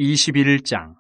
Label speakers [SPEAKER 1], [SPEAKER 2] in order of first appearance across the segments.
[SPEAKER 1] 21장.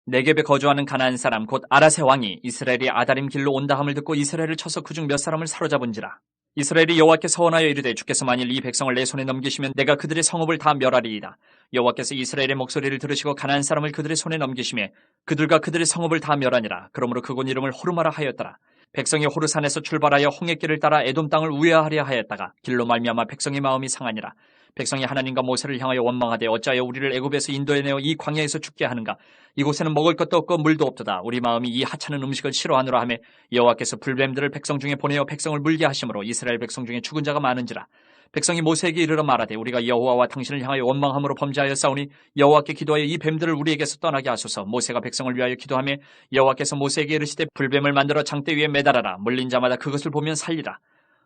[SPEAKER 1] 네겝에 거주하는 가나안 사람 곧 아라세 왕이 이스라엘이 아다림 길로 온다 함을 듣고 이스라엘을 쳐서 그중 몇 사람을 사로잡은지라. 이스라엘이 여호와께 서원하여 이르되 주께서 만일 이 백성을 내 손에 넘기시면 내가 그들의 성읍을 다 멸하리이다. 여호와께서 이스라엘의 목소리를 들으시고 가나안 사람을 그들의 손에 넘기시매 그들과 그들의 성읍을 다 멸하니라. 그러므로 그곳 이름을 호르마라 하였더라. 백성이 호르산에서 출발하여 홍해길을 따라 에돔 땅을 우회하려 하였다가 길로 말미암아 백성의 마음이 상하니라. 백성이 하나님과 모세를 향하여 원망하되 어찌하여 우리를 애굽에서 인도해내어 이 광야에서 죽게 하는가. 이곳에는 먹을 것도 없고 물도 없도다. 우리 마음이 이 하찮은 음식을 싫어하노라 하며 여호와께서 불뱀들을 백성 중에 보내어 백성을 물게 하심으로 이스라엘 백성 중에 죽은 자가 많은지라. 백성이 모세에게 이르러 말하되 우리가 여호와와 당신을 향하여 원망함으로 범죄하였사오니 여호와께 기도하여 이 뱀들을 우리에게서 떠나게 하소서. 모세가 백성을 위하여 기도하며 여호와께서 모세에게 이르시되 불뱀을 만들어 장대 위에 매달아라. 물린 자마다 그것을 보면 살리라.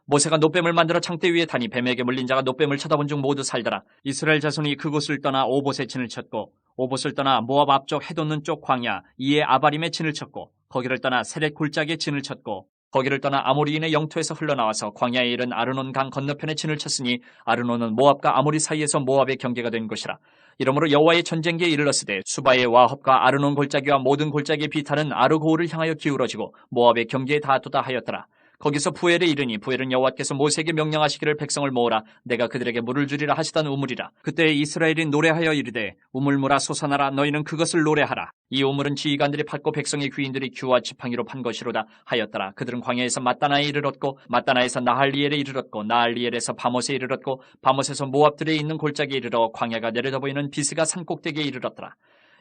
[SPEAKER 1] 모세가 놋뱀을 만들어 장대 위에 타니 뱀에게 물린 자가 놋뱀을 쳐다본 중 모두 살더라. 이스라엘 자손이 그곳을 떠나 오봇에 진을 쳤고 오봇을 떠나 모압 앞쪽 해돋는 쪽 광야 이에 아바림에 진을 쳤고 거기를 떠나 세렛 골짜기에 진을 쳤고 거기를 떠나 아모리인의 영토에서 흘러나와서 광야에 이른 아르논 강 건너편에 진을 쳤으니 아르논은 모압과 아모리 사이에서 모압의 경계가 된 곳이라. 이러므로 여호와의 전쟁기에 이르렀으되 수바의 와헙과 아르논 골짜기와 모든 골짜기의 비탈은 아르고울을 향하여 기울어지고 모압의 경계에 닿았도다 하였더라. 거기서 부엘에 이르니 부엘은 여호와께서 모세에게 명령하시기를 백성을 모으라 내가 그들에게 물을 주리라 하시던 우물이라. 그때 이스라엘이 노래하여 이르되 우물물아 솟아나라 너희는 그것을 노래하라. 이 우물은 지휘관들이 팠고 백성의 귀인들이 규와 지팡이로 판 것이로다 하였더라. 그들은 광야에서 마따나에 이르렀고 마따나에서 나할리엘에 이르렀고 나할리엘에서 바못에 이르렀고 바못에서 모압들에 있는 골짜기에 이르러 광야가 내려다 보이는 비스가 산꼭대기에 이르렀더라.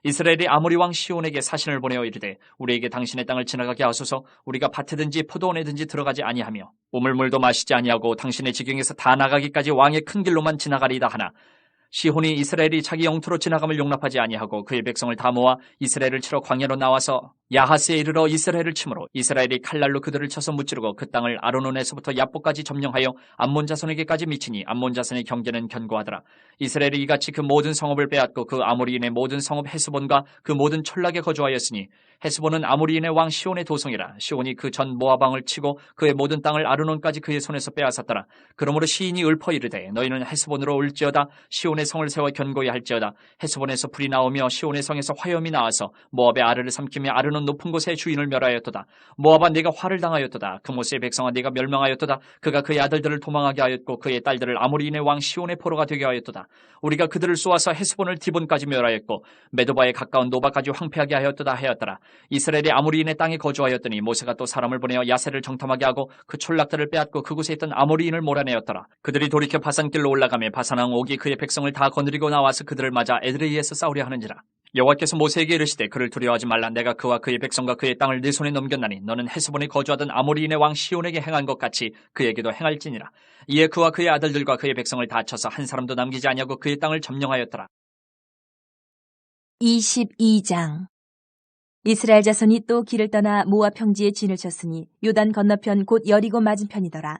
[SPEAKER 1] 이스라엘이 아모리 왕 시온에게 사신을 보내어 이르되 우리에게 당신의 땅을 지나가게 하소서. 우리가 밭에든지 포도원에든지 들어가지 아니하며 우물물도 마시지 아니하고 당신의 지경에서 다 나가기까지 왕의 큰 길로만 지나가리이다 하나 시온이 이스라엘이 자기 영토로 지나감을 용납하지 아니하고 그의 백성을 다 모아 이스라엘을 치러 광야로 나와서 야하스에 이르러 이스라엘을 치므로 이스라엘이 칼날로 그들을 쳐서 무찌르고 그 땅을 아르논에서부터 야복까지 점령하여 암몬 자손에게까지 미치니 암몬 자손의 경계는 견고하더라. 이스라엘이 이같이 그 모든 성읍을 빼앗고 그 아모리인의 모든 성읍 헤스본과 그 모든 촌락에 거주하였으니 헤스본은 아모리인의 왕 시온의 도성이라. 시온이 그 전 모압 왕을 치고 그의 모든 땅을 아르논까지 그의 손에서 빼앗았더라. 그러므로 시인이 읊어 이르되 너희는 헤스본으로 올지어다. 시온의 성을 세워 견고히 할지어다. 헤스본에서 불이 나오며 시온의 성에서 화염이 나와서 모압의 아르를 삼키며 아르논 높은 곳의 주인을 멸하였도다. 모압아 네가 화를 당하였도다. 그모스의 백성아 네가 멸망하였도다. 그가 그의 아들들을 도망하게 하였고 그의 딸들을 아모리인의 왕 시온의 포로가 되게 하였도다. 우리가 그들을 쏘아서 헤스본을 디본까지 멸하였고 메도바에 가까운 노바까지 황폐하게 하였도다 하였더라. 이스라엘이 아모리인의 땅에 거주하였더니 모세가 또 사람을 보내어 야세를 정탐하게 하고 그 촌락들을 빼앗고 그곳에 있던 아모리인을 몰아내었더라. 그들이 돌이켜 바산길로 올라가며 바산왕 옥이 그의 백성을 다 거느리고 나와서 그들을 맞아 에드레이에서 싸우려 하는지라. 여호와께서 모세에게 이르시되 그를 두려워하지 말라. 내가 그와 그의 백성과 그의 땅을 네 손에 넘겼나니 너는 헤스본에 거주하던 아모리인의 왕 시온에게 행한 것 같이 그에게도 행할지니라. 이에 그와 그의 아들들과 그의 백성을 다 쳐서 한 사람도 남기지 아니하고 그의 땅을 점령하였더라.
[SPEAKER 2] 22장. 이스라엘 자손이 또 길을 떠나 모압 평지에 진을 쳤으니 요단 건너편 곧 여리고 맞은편이더라.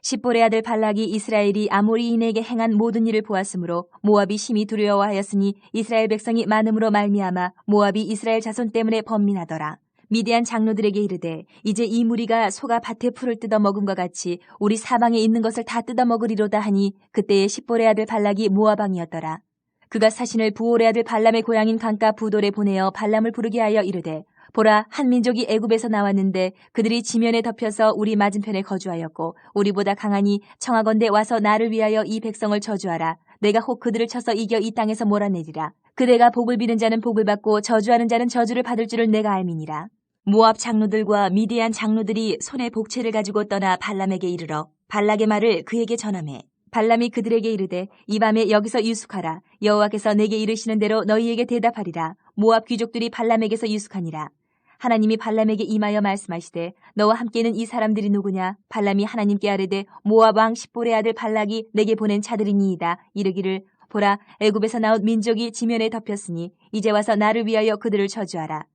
[SPEAKER 2] 십볼의 아들 발락이 이스라엘이 아모리인에게 행한 모든 일을 보았으므로 모압이 심히 두려워하였으니 이스라엘 백성이 많음으로 말미암아 모압이 이스라엘 자손 때문에 번민하더라. 미디안 장로들에게 이르되 이제 이 무리가 소가 밭에 풀을 뜯어 먹음과 같이 우리 사방에 있는 것을 다 뜯어 먹으리로다 하니 그때에 십볼의 아들 발락이 모압 왕이었더라. 그가 사신을 부올의 아들 발람의 고향인 강가 부돌에 보내어 발람을 부르게 하여 이르되 보라 한 민족이 애굽에서 나왔는데 그들이 지면에 덮여서 우리 맞은편에 거주하였고 우리보다 강하니 청하건대 와서 나를 위하여 이 백성을 저주하라. 내가 혹 그들을 쳐서 이겨 이 땅에서 몰아내리라. 그대가 복을 비는 자는 복을 받고 저주하는 자는 저주를 받을 줄을 내가 알미니라. 모압 장로들과 미디안 장로들이 손에 복채를 가지고 떠나 발람에게 이르러 발락의 말을 그에게 전하매 발람이 그들에게 이르되 이 밤에 여기서 유숙하라. 여호와께서 내게 이르시는 대로 너희에게 대답하리라. 모압 귀족들이 발람에게서 유숙하니라. 하나님이 발람에게 임하여 말씀하시되 너와 함께는 이 사람들이 누구냐? 발람이 하나님께 아뢰되 모압 왕 십볼의 아들 발락이 내게 보낸 자들이니이다. 이르기를 보라 애굽에서 나온 민족이 지면에 덮였으니 이제 와서 나를 위하여 그들을 저주하라.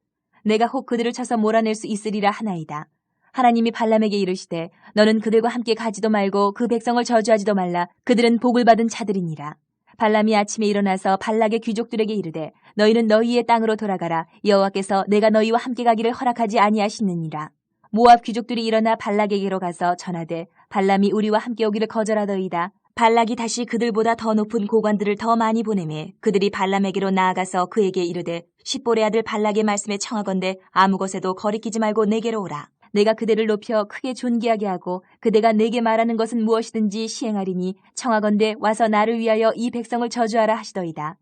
[SPEAKER 2] 내가 혹 그들을 쳐서 몰아낼 수 있으리라 하나이다. 하나님이 발람에게 이르시되 너는 그들과 함께 가지도 말고 그 백성을 저주하지도 말라. 그들은 복을 받은 자들이니라. 발람이 아침에 일어나서 발락의 귀족들에게 이르되 너희는 너희의 땅으로 돌아가라. 여호와께서 내가 너희와 함께 가기를 허락하지 아니하시느니라. 모압 귀족들이 일어나 발락에게로 가서 전하되 발람이 우리와 함께 오기를 거절하더이다. 발락이 다시 그들보다 더 높은 고관들을 더 많이 보내매 그들이 발람에게로 나아가서 그에게 이르되 십볼의 아들 발락의 말씀에 청하건대 아무 것에도 거리끼지 말고 내게로 오라. 내가 그대를 높여 크게 존귀하게 하고 그대가 내게 말하는 것은 무엇이든지 시행하리니 청하건대 와서 나를 위하여 이 백성을 저주하라 하시더이다.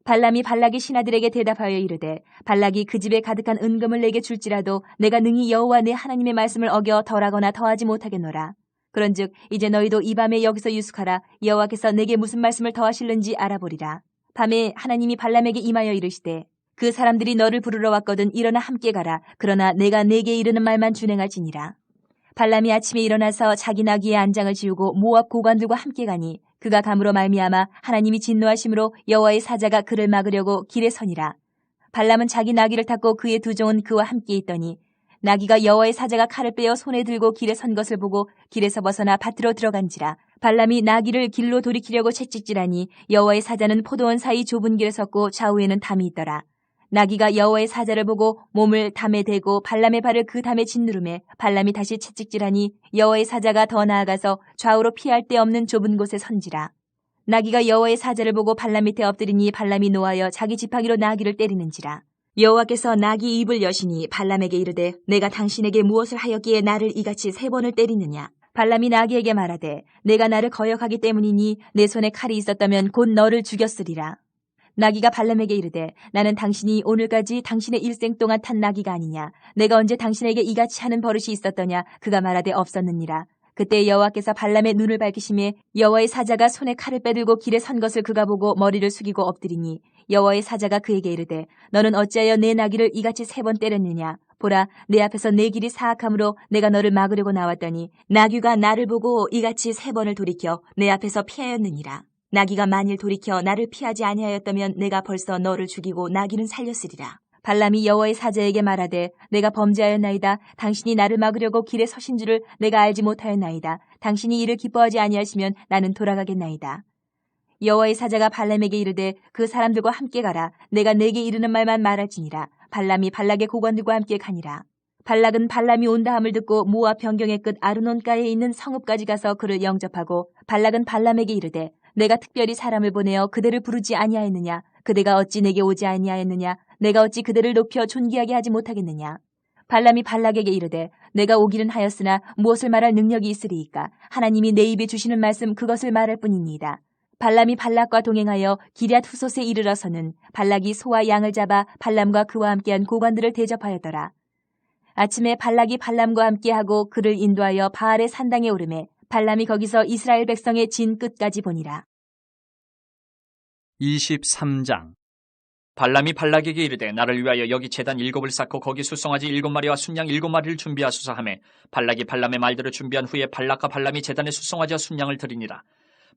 [SPEAKER 2] 발람이 발락의 신하들에게 대답하여 이르되 발락이 그 집에 가득한 은금을 내게 줄지라도 내가 능히 여호와 내 하나님의 말씀을 어겨 덜하거나 더하지 못하겠노라. 그런즉 이제 너희도 이 밤에 여기서 유숙하라. 여호와께서 내게 무슨 말씀을 더하실는지 알아보리라. 밤에 하나님이 발람에게 임하여 이르시되 그 사람들이 너를 부르러 왔거든 일어나 함께 가라. 그러나 내가 내게 이르는 말만 준행할지니라. 발람이 아침에 일어나서 자기 나귀의 안장을 지우고 모압 고관들과 함께 가니 그가 감으로 말미암아 하나님이 진노하심으로 여호와의 사자가 그를 막으려고 길에 서니라. 발람은 자기 나귀를 탔고 그의 두 종은 그와 함께 있더니 나귀가 여호와의 사자가 칼을 빼어 손에 들고 길에 선 것을 보고 길에서 벗어나 밭으로 들어간지라. 발람이 나귀를 길로 돌이키려고 채찍질하니 여호와의 사자는 포도원 사이 좁은 길에 섰고 좌우에는 담이 있더라. 나귀가 여호와의 사자를 보고 몸을 담에 대고 발람의 발을 그 담에 짓누르매 발람이 다시 채찍질하니 여호와의 사자가 더 나아가서 좌우로 피할 데 없는 좁은 곳에 선지라. 나귀가 여호와의 사자를 보고 발람 밑에 엎드리니 발람이 노하여 자기 지팡이로 나귀를 때리는지라. 여호와께서 나귀 입을 여시니 발람에게 이르되 내가 당신에게 무엇을 하였기에 나를 이같이 3번을 때리느냐. 발람이 나귀에게 말하되 내가 나를 거역하기 때문이니 내 손에 칼이 있었다면 곧 너를 죽였으리라. 나귀가 발람에게 이르되 나는 당신이 오늘까지 당신의 일생 동안 탄 나귀가 아니냐. 내가 언제 당신에게 이같이 하는 버릇이 있었더냐. 그가 말하되 없었느니라. 그때 여호와께서 발람의 눈을 밝히심에 여호와의 사자가 손에 칼을 빼들고 길에 선 것을 그가 보고 머리를 숙이고 엎드리니 여호와의 사자가 그에게 이르되 너는 어찌하여 내 나귀를 이같이 3번 때렸느냐. 보라 내 앞에서 내 길이 사악함으로 내가 너를 막으려고 나왔더니 나귀가 나를 보고 이같이 3번을 돌이켜 내 앞에서 피하였느니라. 나귀가 만일 돌이켜 나를 피하지 아니하였다면 내가 벌써 너를 죽이고 나귀는 살렸으리라. 발람이 여호와의 사자에게 말하되 내가 범죄하였나이다. 당신이 나를 막으려고 길에 서신 줄을 내가 알지 못하였나이다. 당신이 이를 기뻐하지 아니하시면 나는 돌아가겠나이다. 여호와의 사자가 발람에게 이르되 그 사람들과 함께 가라. 내가 내게 이르는 말만 말할지니라. 발람이 발락의 고관들과 함께 가니라. 발락은 발람이 온다 함을 듣고 모압 변경의 끝 아르논가에 있는 성읍까지 가서 그를 영접하고 발락은 발람에게 이르되 내가 특별히 사람을 보내어 그대를 부르지 아니하였느냐. 그대가 어찌 내게 오지 아니하였느냐. 내가 어찌 그대를 높여 존귀하게 하지 못하겠느냐. 발람이 발락에게 이르되 내가 오기는 하였으나 무엇을 말할 능력이 있으리이까. 하나님이 내 입에 주시는 말씀 그것을 말할 뿐이니이다. 발람이 발락과 동행하여 기럇 후솥에 이르러서는 발락이 소와 양을 잡아 발람과 그와 함께한 고관들을 대접하였더라. 아침에 발락이 발람과 함께하고 그를 인도하여 바알의 산당에 오르매 발람이 거기서 이스라엘 백성의 진 끝까지 보니라.
[SPEAKER 1] 23장. 발람이 발락에게 이르되 나를 위하여 여기 제단 7을 쌓고 거기 수송아지 7마리와 순양 7마리를 준비하소서 하매 발락이 발람의 말대로 준비한 후에 발락과 발람이 제단에 수송아지와 순양을 드리니라.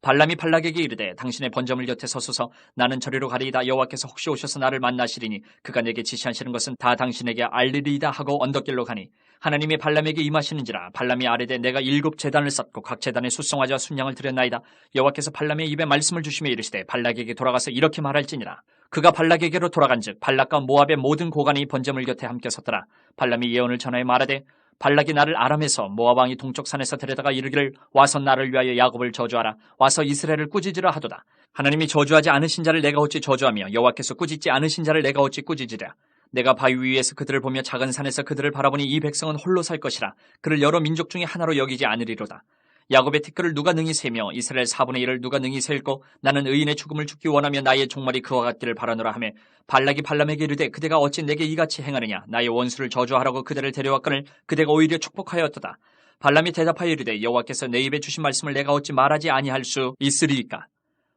[SPEAKER 1] 발람이 발락에게 이르되 당신의 번제물 곁에 서소서. 나는 저리로 가리이다. 여호와께서 혹시 오셔서 나를 만나시리니 그가 내게 지시하시는 것은 다 당신에게 알리리이다 하고 언덕길로 가니 하나님이 발람에게 임하시는지라. 발람이 아뢰되 내가 7 제단을 쌓고 각 제단에 수송아지와 순양을 드렸나이다. 여호와께서 발람의 입에 말씀을 주시며 이르시되 발락에게 돌아가서 이렇게 말할지니라. 그가 발락에게로 돌아간즉 발락과 모압의 모든 고관이 번제물 곁에 함께 섰더라. 발람이 예언을 전하여 말하되 발락이 나를 아람에서 모압 왕이 동쪽 산에서 데려다가 이르기를 와서 나를 위하여 야곱을 저주하라. 와서 이스라엘을 꾸짖으라 하도다. 하나님이 저주하지 않으신 자를 내가 어찌 저주하며 여호와께서 꾸짖지 않으신 자를 내가 어찌 꾸짖으랴. 내가 바위 위에서 그들을 보며 작은 산에서 그들을 바라보니 이 백성은 홀로 살 것이라. 그를 여러 민족 중에 하나로 여기지 않으리로다. 야곱의 티끌을 누가 능히 세며 이스라엘 4분의 1을 누가 능히 셀고 나는 의인의 죽음을 죽기 원하며 나의 종말이 그와 같기를 바라노라 하며 발락이 발람에게 이르되 그대가 어찌 내게 이같이 행하느냐. 나의 원수를 저주하라고 그대를 데려왔거늘 그대가 오히려 축복하였도다. 발람이 대답하여 이르되 여호와께서 내 입에 주신 말씀을 내가 어찌 말하지 아니할 수 있으리이까.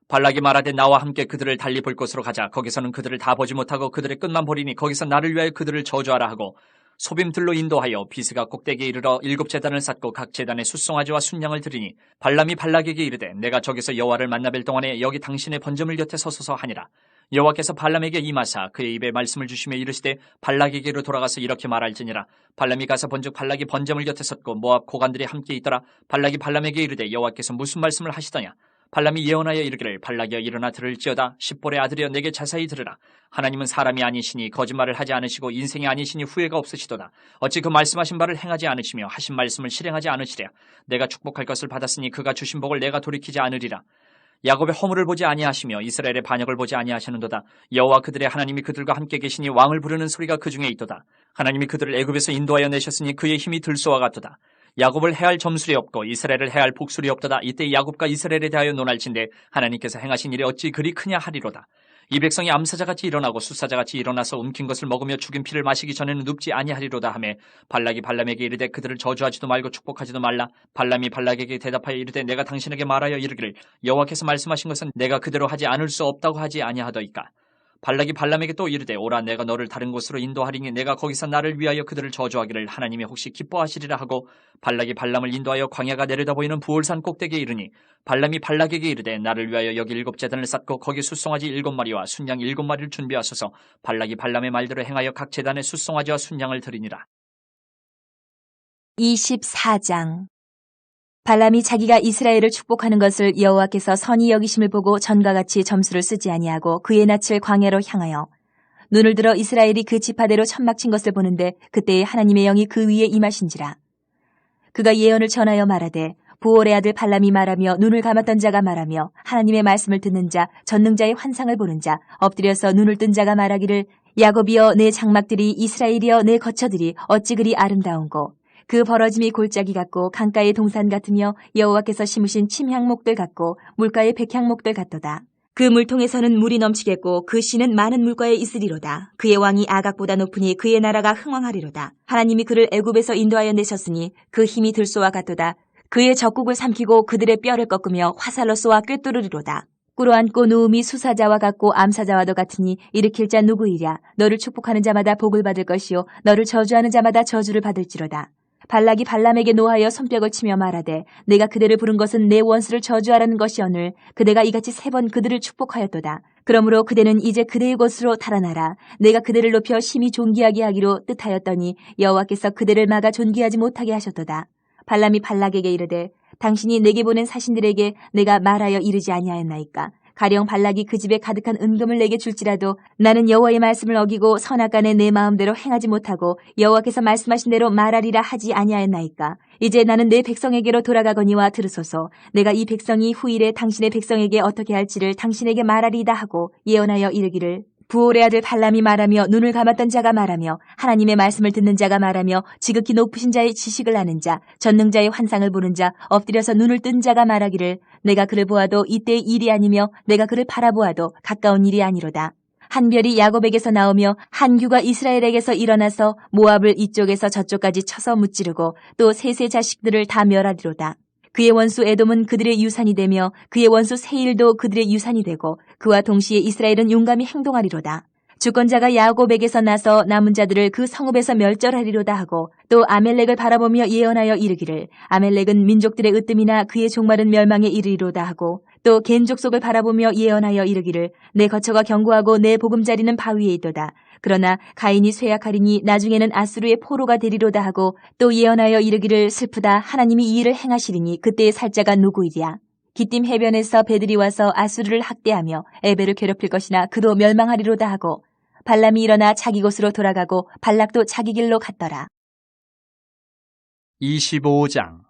[SPEAKER 1] 발락이 말하되 나와 함께 그들을 달리 볼 곳으로 가자. 거기서는 그들을 다 보지 못하고 그들의 끝만 보리니 거기서 나를 위하여 그들을 저주하라 하고 소빔들로 인도하여 비스가 꼭대기에 이르러 7 제단을 쌓고 각 제단에 수송아지와 순양을 드리니 발람이 발락에게 이르되 내가 저기서 여호와를 만나뵐 동안에 여기 당신의 번제물 곁에 서소서 하니라. 여호와께서 발람에게 임하사 그의 입에 말씀을 주시며 이르시되 발락에게로 돌아가서 이렇게 말할지니라. 발람이 가서 본즉 발락이 번제물 곁에 섰고 모압 고관들이 함께 있더라. 발락이 발람에게 이르되 여호와께서 무슨 말씀을 하시더냐. 발람이 예언하여 이르기를 발락이여 일어나 들을지어다. 십볼의 아들이여 내게 자세히 들으라. 하나님은 사람이 아니시니 거짓말을 하지 않으시고 인생이 아니시니 후회가 없으시도다. 어찌 그 말씀하신 바를 행하지 않으시며 하신 말씀을 실행하지 않으시랴. 내가 축복할 것을 받았으니 그가 주신 복을 내가 돌이키지 않으리라. 야곱의 허물을 보지 아니하시며 이스라엘의 반역을 보지 아니하시는도다. 여호와 그들의 하나님이 그들과 함께 계시니 왕을 부르는 소리가 그 중에 있도다. 하나님이 그들을 애굽에서 인도하여 내셨으니 그의 힘이 들소와 같도다. 야곱을 해할 점술이 없고 이스라엘을 해할 복술이 없도다. 이때 야곱과 이스라엘에 대하여 논할진대 하나님께서 행하신 일이 어찌 그리 크냐 하리로다. 이 백성이 암사자같이 일어나고 숫사자같이 일어나서 움킨 것을 먹으며 죽인 피를 마시기 전에는 눕지 아니하리로다 하매 발락이 발람에게 이르되 그들을 저주하지도 말고 축복하지도 말라. 발람이 발락에게 대답하여 이르되 내가 당신에게 말하여 이르기를 여호와께서 말씀하신 것은 내가 그대로 하지 않을 수 없다고 하지 아니하더이까. 발락이 발람에게 또 이르되 오라 내가 너를 다른 곳으로 인도하리니 내가 거기서 나를 위하여 그들을 저주하기를 하나님이 혹시 기뻐하시리라 하고 발락이 발람을 인도하여 광야가 내려다 보이는 부올산 꼭대기에 이르니 발람이 발락에게 이르되 나를 위하여 여기 7제단을 쌓고 거기 숫송아지 7마리와 순양 7마리를 준비하소서. 발락이 발람의 말대로 행하여 각 제단에 숫송아지와 순양을 드리니라.
[SPEAKER 2] 24장 발람이 자기가 이스라엘을 축복하는 것을 여호와께서 선히 여기심을 보고 전과 같이 점수를 쓰지 아니하고 그의 낯을 광야로 향하여 눈을 들어 이스라엘이 그 지파대로 천막친 것을 보는데 그때에 하나님의 영이 그 위에 임하신지라. 그가 예언을 전하여 말하되 부올의 아들 발람이 말하며 눈을 감았던 자가 말하며 하나님의 말씀을 듣는 자 전능자의 환상을 보는 자 엎드려서 눈을 뜬 자가 말하기를 야곱이여 내 장막들이 이스라엘이여 내 거처들이 어찌 그리 아름다운고 그 벌어짐이 골짜기 같고 강가의 동산 같으며 여호와께서 심으신 침향목들 같고 물가의 백향목들 같도다. 그 물통에서는 물이 넘치겠고 그 씨는 많은 물가에 있으리로다. 그의 왕이 아각보다 높으니 그의 나라가 흥왕하리로다. 하나님이 그를 애굽에서 인도하여 내셨으니 그 힘이 들소와 같도다. 그의 적국을 삼키고 그들의 뼈를 꺾으며 화살로 쏘아 꿰뚫으리로다. 꿇어앉고 누움이 수사자와 같고 암사자와도 같으니 일으킬 자 누구이랴. 너를 축복하는 자마다 복을 받을 것이요 너를 저주하는 자마다 저주를 받을지로다. 발락이 발람에게 노하여 손뼉을 치며 말하되 내가 그대를 부른 것은 내 원수를 저주하라는 것이오늘 그대가 이같이 3번 그들을 축복하였도다. 그러므로 그대는 이제 그대의 곳으로 달아나라. 내가 그대를 높여 심히 존귀하게 하기로 뜻하였더니 여호와께서 그대를 막아 존귀하지 못하게 하셨도다. 발람이 발락에게 이르되 당신이 내게 보낸 사신들에게 내가 말하여 이르지 아니하였나이까. 가령 발락이 그 집에 가득한 은금을 내게 줄지라도 나는 여호와의 말씀을 어기고 선악간에 내 마음대로 행하지 못하고 여호와께서 말씀하신 대로 말하리라 하지 아니하였나이까. 이제 나는 내 백성에게로 돌아가거니와 들으소서. 내가 이 백성이 후일에 당신의 백성에게 어떻게 할지를 당신에게 말하리이다 하고 예언하여 이르기를 부올의 아들 발람이 말하며 눈을 감았던 자가 말하며 하나님의 말씀을 듣는 자가 말하며 지극히 높으신 자의 지식을 아는 자 전능자의 환상을 보는 자 엎드려서 눈을 뜬 자가 말하기를 내가 그를 보아도 이때의 일이 아니며 내가 그를 바라보아도 가까운 일이 아니로다. 한 별이 야곱에게서 나오며 한 규가 이스라엘에게서 일어나서 모압을 이쪽에서 저쪽까지 쳐서 무찌르고 또 셋의 자식들을 다 멸하리로다. 그의 원수 에돔은 그들의 유산이 되며 그의 원수 세일도 그들의 유산이 되고 그와 동시에 이스라엘은 용감히 행동하리로다. 주권자가 야곱에게서 나서 남은 자들을 그 성읍에서 멸절하리로다 하고 또 아멜렉을 바라보며 예언하여 이르기를 아멜렉은 민족들의 으뜸이나 그의 종말은 멸망에 이르리로다 하고 또 겐 족속을 바라보며 예언하여 이르기를 내 거처가 견고하고 내 보금자리는 바위에 있도다. 그러나 가인이 쇠약하리니 나중에는 아수르의 포로가 되리로다 하고 또 예언하여 이르기를 슬프다 하나님이 이 일을 행하시리니 그때의 살자가 누구이랴. 기띔 해변에서 배들이 와서 아수르를 학대하며 에벨을 괴롭힐 것이나 그도 멸망하리로다 하고 발람이 일어나 자기 곳으로 돌아가고 발락도 자기 길로 갔더라.
[SPEAKER 1] 25장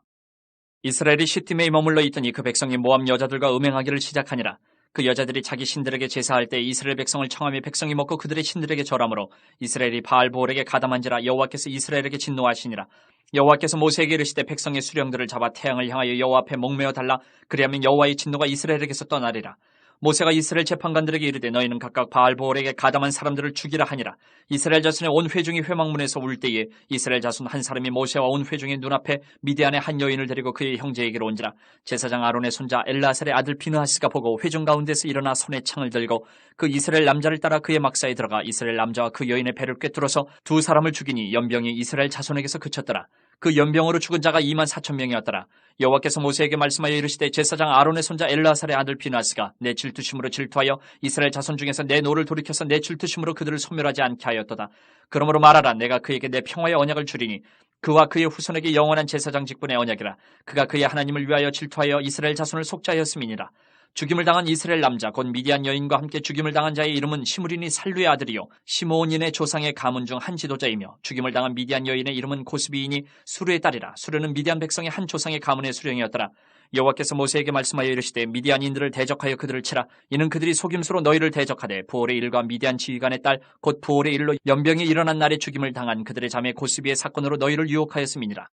[SPEAKER 1] 이스라엘이 시팀에 머물러 있더니 그 백성이 모압 여자들과 음행하기를 시작하니라. 그 여자들이 자기 신들에게 제사할 때 이스라엘 백성을 청하며 백성이 먹고 그들의 신들에게 절하므로 이스라엘이 바알보올에게 가담한지라 여호와께서 이스라엘에게 진노하시니라. 여호와께서 모세에게 이르시되 백성의 수령들을 잡아 태양을 향하여 여호와 앞에 목매어 달라. 그리하면 여호와의 진노가 이스라엘에게서 떠나리라. 모세가 이스라엘 재판관들에게 이르되 너희는 각각 바알보올에게 가담한 사람들을 죽이라 하니라. 이스라엘 자손의 온 회중이 회막문에서 울 때에 이스라엘 자손 한 사람이 모세와 온 회중의 눈앞에 미디안의 한 여인을 데리고 그의 형제에게로 온지라. 제사장 아론의 손자 엘르아살의 아들 비느하스가 보고 회중 가운데서 일어나 손에 창을 들고 그 이스라엘 남자를 따라 그의 막사에 들어가 이스라엘 남자와 그 여인의 배를 꿰뚫어서 두 사람을 죽이니 연병이 이스라엘 자손에게서 그쳤더라. 그 연병으로 죽은 자가 24,000명이었더라. 여호와께서 모세에게 말씀하여 이르시되 제사장 아론의 손자 엘르아살의 아들 비느하스가 내 질투심으로 질투하여 이스라엘 자손 중에서 내 노를 돌이켜서 내 질투심으로 그들을 소멸하지 않게 하였도다. 그러므로 말하라. 내가 그에게 내 평화의 언약을 주리니 그와 그의 후손에게 영원한 제사장 직분의 언약이라. 그가 그의 하나님을 위하여 질투하여 이스라엘 자손을 속죄하였음이니라. 죽임을 당한 이스라엘 남자 곧 미디안 여인과 함께 죽임을 당한 자의 이름은 시므리니 살루의 아들이요 시므온인의 조상의 가문 중 한 지도자이며, 죽임을 당한 미디안 여인의 이름은 고스비이니 수르의 딸이라. 수르는 미디안 백성의 한 조상의 가문의 수령이었더라. 여호와께서 모세에게 말씀하여 이르시되 미디안인들을 대적하여 그들을 치라. 이는 그들이 속임수로 너희를 대적하되 부올의 일과 미디안 지휘관의 딸 곧 부올의 일로 연병이 일어난 날에 죽임을 당한 그들의 자매 고스비의 사건으로 너희를 유혹하였음이니라.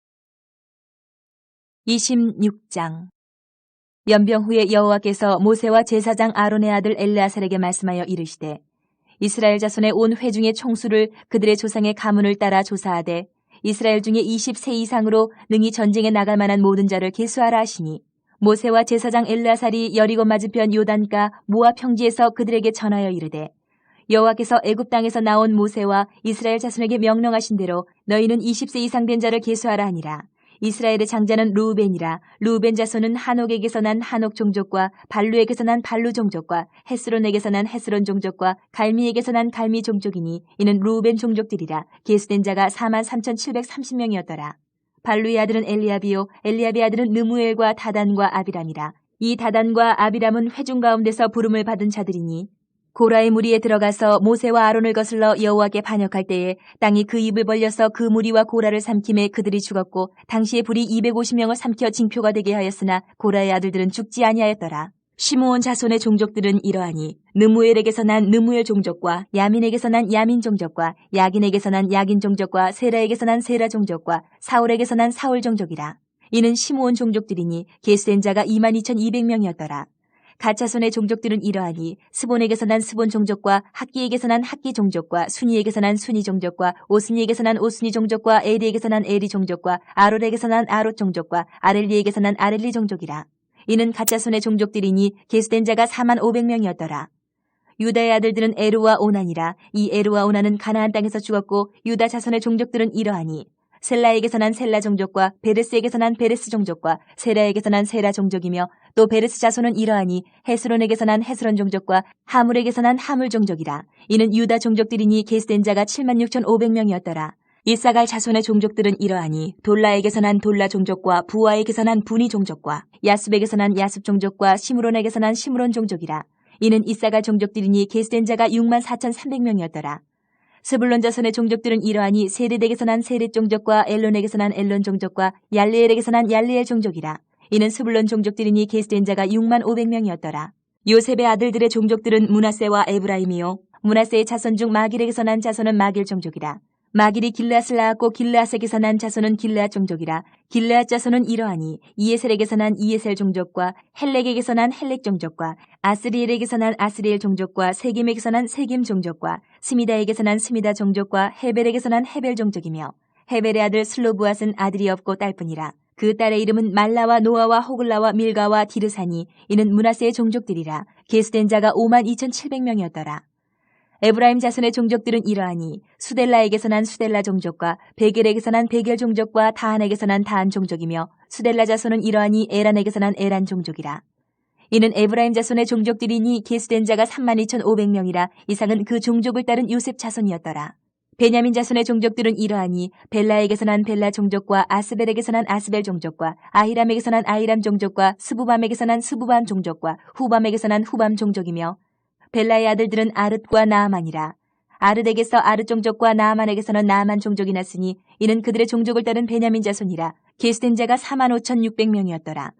[SPEAKER 2] 26장. 연병 후에 여호와께서 모세와 제사장 아론의 아들 엘르아살에게 말씀하여 이르시되 이스라엘 자손의 온 회중의 총수를 그들의 조상의 가문을 따라 조사하되 이스라엘 중에 20세 이상으로 능히 전쟁에 나갈 만한 모든 자를 계수하라 하시니, 모세와 제사장 엘르아살이 여리고 맞은편 요단가 모압 평지에서 그들에게 전하여 이르되 여호와께서 애굽 땅에서 나온 모세와 이스라엘 자손에게 명령하신 대로 너희는 20세 이상 된 자를 계수하라 하니라. 이스라엘의 장자는 루우벤이라. 루우벤 자손은 한옥에게서 난 한옥 종족과 발루에게서 난 발루 종족과 헤스론에게서 난 헤스론 종족과 갈미에게서 난 갈미 종족이니 이는 루우벤 종족들이라. 계수된 자가 43,730명이었더라. 발루의 아들은 엘리압이요 엘리압의 아들은 느무엘과 다단과 아비람이라. 이 다단과 아비람은 회중 가운데서 부름을 받은 자들이니 고라의 무리에 들어가서 모세와 아론을 거슬러 여호와께 반역할 때에 땅이 그 입을 벌려서 그 무리와 고라를 삼킴에 그들이 죽었고, 당시에 불이 250명을 삼켜 징표가 되게 하였으나 고라의 아들들은 죽지 아니하였더라. 시므온 자손의 종족들은 이러하니 느무엘에게서 난 느무엘 종족과 야민에게서 난 야민 종족과 야긴에게서 난 야긴 종족과 세라에게서 난 세라 종족과 사울에게서 난 사울 종족이라. 이는 시므온 종족들이니 계수된 자가 22,200명이었더라. 가차손의 종족들은 이러하니 스본에게서 난 스본 종족과 학기에게서 난 학기 종족과 순이에게서 난 순이 종족과 오스니에게서 난 오스니 종족과 에리에게서 난 에리 종족과 아롯에게서 난 아롯 종족과 아렐리에게서 난 아렐리 종족이라. 이는 가차손의 종족들이니 계수된 자가 45,000명이었더라. 유다의 아들들은 에루와 오난이라. 이 에루와 오난은 가나안 땅에서 죽었고, 유다 자손의 종족들은 이러하니 셀라에게서 난 셀라 종족과 베레스에게서 난 베레스 종족과 세라에게서 난 세라 종족이며, 또 베레스 자손은 이러하니 헤스론에게서 난 헤스론 종족과 하물에게서 난 하물 종족이라. 이는 유다 종족들이니 계수된 자가 76,500명이었더라. 이사갈 자손의 종족들은 이러하니 돌라에게서 난 돌라 종족과 부아에게서 난 부니 종족과 야습에게서 난 야습 종족과 시므론에게서 난 시므론 종족이라. 이는 이사갈 종족들이니 계수된 자가 64,300명이었더라. 스불론 자손의 종족들은 이러하니 세렛에게서 난 세렛 종족과 엘론에게서 난 엘론 종족과 얄레엘에게서 난 얄레엘 종족이라. 이는 스불론 종족들이니 계수된 자가 65,000명이었더라. 요셉의 아들들의 종족들은 므낫세와 에브라임이요 므낫세의 자손 중 마길에게서 난 자손은 마길 종족이라. 마길이 길르앗을 낳았고 길르앗에게서 난 자손은 길르앗 종족이라. 길르앗 자손은 이러하니 이에셀에게서 난 이에셀 종족과 헬렉에게서 난 헬렉 종족과 아스리엘에게서 난 아스리엘 종족과 세김에게서 난 세김 종족과 스미다에게서 난 스미다 종족과 헤벨에게서 난 헤벨 종족이며, 헤벨의 아들 슬로브앗은 아들이 없고 딸뿐이라. 그 딸의 이름은 말라와 노아와 호글라와 밀가와 디르사니 이는 므낫세의 종족들이라. 계수된 자가 52,700명이었더라. 에브라임 자손의 종족들은 이러하니 수델라에게서 난 수델라 종족과 베겔에게서 난 베겔 종족과 다한에게서 난 다한 종족이며, 수델라 자손은 이러하니 에란에게서 난 에란 종족이라. 이는 에브라임 자손의 종족들이니 계수된 자가 32,500명이라. 이상은 그 종족을 따른 요셉 자손이었더라. 베냐민 자손의 종족들은 이러하니 벨라에게서 난 벨라 종족과 아스벨에게서 난 아스벨 종족과 아히람에게서 난 아히람 종족과 스부밤에게서 난 스부밤 종족과 후밤에게서 난 후밤 종족이며, 벨라의 아들들은 아릇과 나아만이라. 아릇에게서 아릇 종족과 나아만에게서는 나아만 종족이 났으니 이는 그들의 종족을 따른 베냐민 자손이라. 계수된 자가 45,600명이었더라.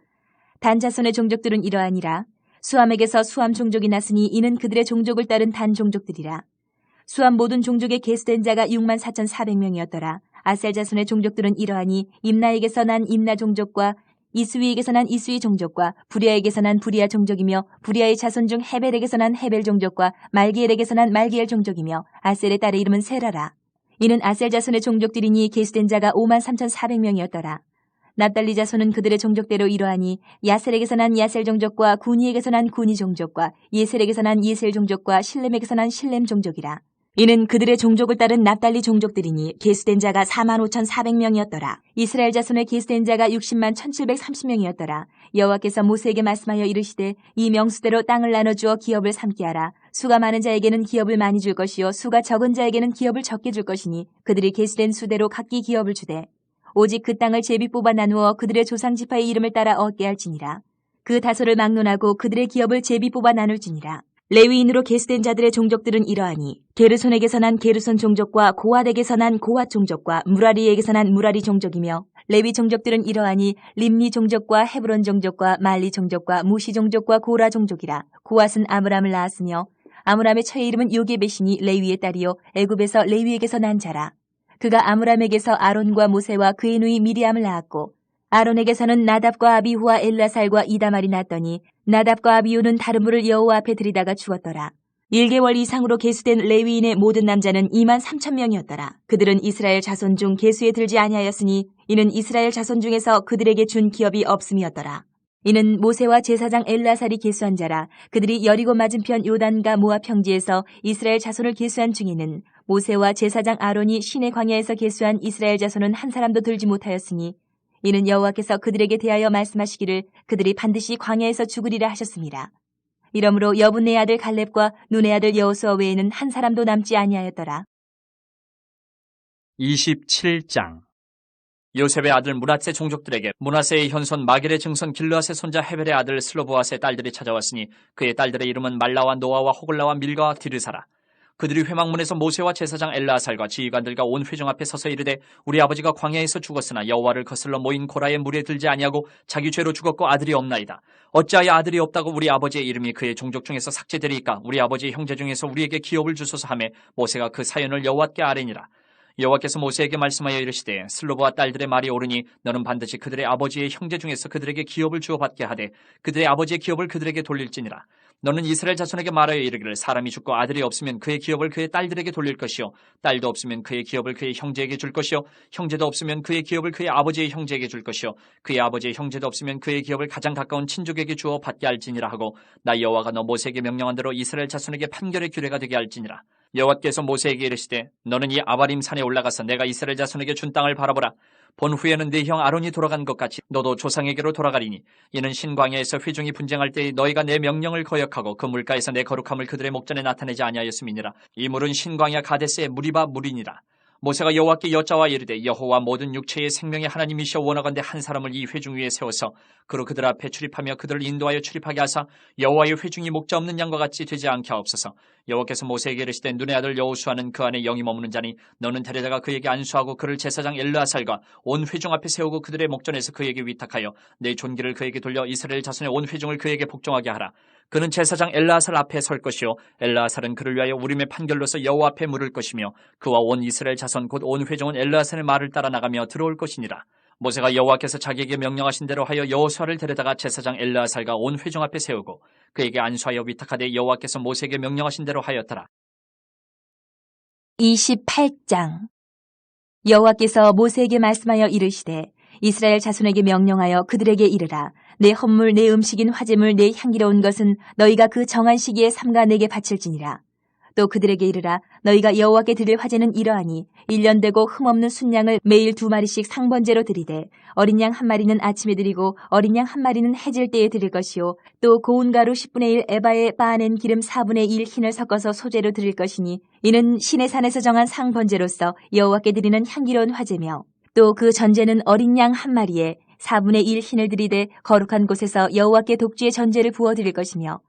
[SPEAKER 2] 단 자손의 종족들은 이러하니라. 수함에게서 수함 종족이 났으니 이는 그들의 종족을 따른 단 종족들이라. 수함 모든 종족의 계수된 자가 64,400명이었더라. 아셀 자손의 종족들은 이러하니 임나에게서 난 임나 종족과 이스위에게서 난 이스위 종족과 부리아에게서 난 부리아 종족이며, 부리아의 자손 중 헤벨에게서 난 헤벨 종족과 말기엘에게서 난 말기엘 종족이며, 아셀의 딸의 이름은 세라라. 이는 아셀 자손의 종족들이니 계수된 자가 53,400명이었더라. 납달리 자손은 그들의 종족대로 이러하니 야셀에게서 난 야셀 종족과 구니에게서 난 구니 종족과 예셀에게서 난 예셀 종족과 실렘에게서 난 실렘 종족이라. 이는 그들의 종족을 따른 납달리 종족들이니 계수된 자가 45,400명이었더라. 이스라엘 자손의 계수된 자가 601,730명이었더라. 여호와께서 모세에게 말씀하여 이르시되 이 명수대로 땅을 나눠주어 기업을 삼게 하라. 수가 많은 자에게는 기업을 많이 줄 것이요 수가 적은 자에게는 기업을 적게 줄 것이니 그들이 계수된 수대로 각기 기업을 주되, 오직 그 땅을 제비 뽑아 나누어 그들의 조상 지파의 이름을 따라 얻게 할지니라. 그 다소를 막론하고 그들의 기업을 제비 뽑아 나눌지니라. 레위인으로 계수된 자들의 종족들은 이러하니 게르손에게서 난 게르손 종족과 고핫에게서 난 고핫 종족과 무라리에게서 난 무라리 종족이며 레위 종족들은 이러하니 림니 종족과 헤브론 종족과 말리 종족과 무시 종족과 고라 종족이라. 고핫은 아므람을 낳았으며 아므람의 처의 이름은 요게벳이니 레위의 딸이요 애굽에서 레위에게서 난 자라. 그가 아므람에게서 아론과 모세와 그의 누이 미리암을 낳았고 아론에게서는 나답과 아비후와 엘라살과 이다말이 났더니 나답과 아비후는 다른 분을 여호와 앞에 들이다가 죽었더라. 1개월 이상으로 계수된 레위인의 모든 남자는 23,000명이었더라. 그들은 이스라엘 자손 중 계수에 들지 아니하였으니 이는 이스라엘 자손 중에서 그들에게 준 기업이 없음이었더라. 이는 모세와 제사장 엘라살이 계수한 자라. 그들이 여리고 맞은편 요단과 모압 평지에서 이스라엘 자손을 계수한 중에는 모세와 제사장 아론이 시내 광야에서 계수한 이스라엘 자손은 한 사람도 들지 못하였으니 이는 여호와께서 그들에게 대하여 말씀하시기를 그들이 반드시 광야에서 죽으리라 하셨습니다. 이러므로 여분의 아들 갈렙과 눈의 아들 여호수아 외에는 한 사람도 남지 아니하였더라.
[SPEAKER 1] 27장. 요셉의 아들 므낫세 종족들에게 므낫세의 현손 마길의 증손 길르앗의 손자 헤벨의 아들 슬로보앗의 딸들이 찾아왔으니 그의 딸들의 이름은 말라와 노아와 호글라와 밀가와 디르사라. 그들이 회막문에서 모세와 제사장 엘라살과 지휘관들과 온 회중 앞에 서서 이르되 우리 아버지가 광야에서 죽었으나 여호와를 거슬러 모인 고라의 물에 들지 아니하고 자기 죄로 죽었고 아들이 없나이다. 어찌하여 아들이 없다고 우리 아버지의 이름이 그의 종족 중에서 삭제되리이까? 우리 아버지의 형제 중에서 우리에게 기업을 주소서 하매 모세가 그 사연을 여호와께 아뢰니라. 여호와께서 모세에게 말씀하여 이르시되 슬로보와 딸들의 말이 옳으니 너는 반드시 그들의 아버지의 형제 중에서 그들에게 기업을 주어 받게 하되 그들의 아버지의 기업을 그들에게 돌릴지니라. 너는 이스라엘 자손에게 말하여 이르기를 사람이 죽고 아들이 없으면 그의 기업을 그의 딸들에게 돌릴 것이요 딸도 없으면 그의 기업을 그의 형제에게 줄 것이요 형제도 없으면 그의 기업을 그의 아버지의 형제에게 줄 것이요 그의 아버지의 형제도 없으면 그의 기업을 가장 가까운 친족에게 주어 받게 할지니라 하고 나 여호와가 너 모세에게 명령한 대로 이스라엘 자손에게 판결의 규례가 되게 할지니라. 여호와께서 모세에게 이르시되 너는 이 아바림 산에 올라가서 내가 이스라엘 자손에게 준 땅을 바라보라. 본 후에는 네 형 아론이 돌아간 것 같이 너도 조상에게로 돌아가리니 이는 신광야에서 회중이 분쟁할 때에 너희가 내 명령을 거역하고 그 물가에서 내 거룩함을 그들의 목전에 나타내지 아니하였음이니라. 이 물은 신광야 가데스의 무리바 물이니라. 모세가 여호와께 여짜와 이르되 여호와 모든 육체의 생명의 하나님이시여 원하건대 한 사람을 이 회중 위에 세워서 그로 그들 앞에 출입하며 그들을 인도하여 출입하게 하사 여호와의 회중이 목자 없는 양과 같이 되지 않게 하옵소서. 여호와께서 모세에게 이르시되 눈의 아들 여호수아는 그 안에 영이 머무는 자니 너는 데려다가 그에게 안수하고 그를 제사장 엘르아살과 온 회중 앞에 세우고 그들의 목전에서 그에게 위탁하여 내 존귀를 그에게 돌려 이스라엘 자손의 온 회중을 그에게 복종하게 하라. 그는 제사장 엘르아살 앞에 설 것이요 엘르아살은 그를 위하여 우림의 판결로서 여호와 앞에 물을 것이며 그와 온 이스라엘 자손 곧 온 회중은 엘르아살의 말을 따라 나가며 들어올 것이니라. 모세가 여호와께서 자기에게 명령하신 대로 하여 여호수아를 데려다가 제사장 엘르아살과 온 회중 앞에 세우고 그에게 안수하여 위탁하되 여호와께서 모세에게 명령하신 대로 하였더라.
[SPEAKER 2] 28장. 여호와께서 모세에게 말씀하여 이르시되 이스라엘 자손에게 명령하여 그들에게 이르라. 내 헌물 내 음식인 화제물 내 향기로운 것은 너희가 그 정한 시기에 삼가 내게 바칠지니라. 또 그들에게 이르라. 너희가 여호와께 드릴 화제는 이러하니 1년 되고 흠없는 순양을 매일 2마리씩 상번제로 드리되 어린 양 1마리는 아침에 드리고 어린 양 1마리는 해질 때에 드릴 것이요 또 고운 가루 10분의 1 에바에 빻아낸 기름 4분의 1 흰을 섞어서 소재로 드릴 것이니 이는 시내 산에서 정한 상번제로서 여호와께 드리는 향기로운 화제며 또 그 전제는 어린 양 1마리에 4분의 1 흰을 드리되 거룩한 곳에서 여호와께 독주의 전제를 부어 드릴 것이며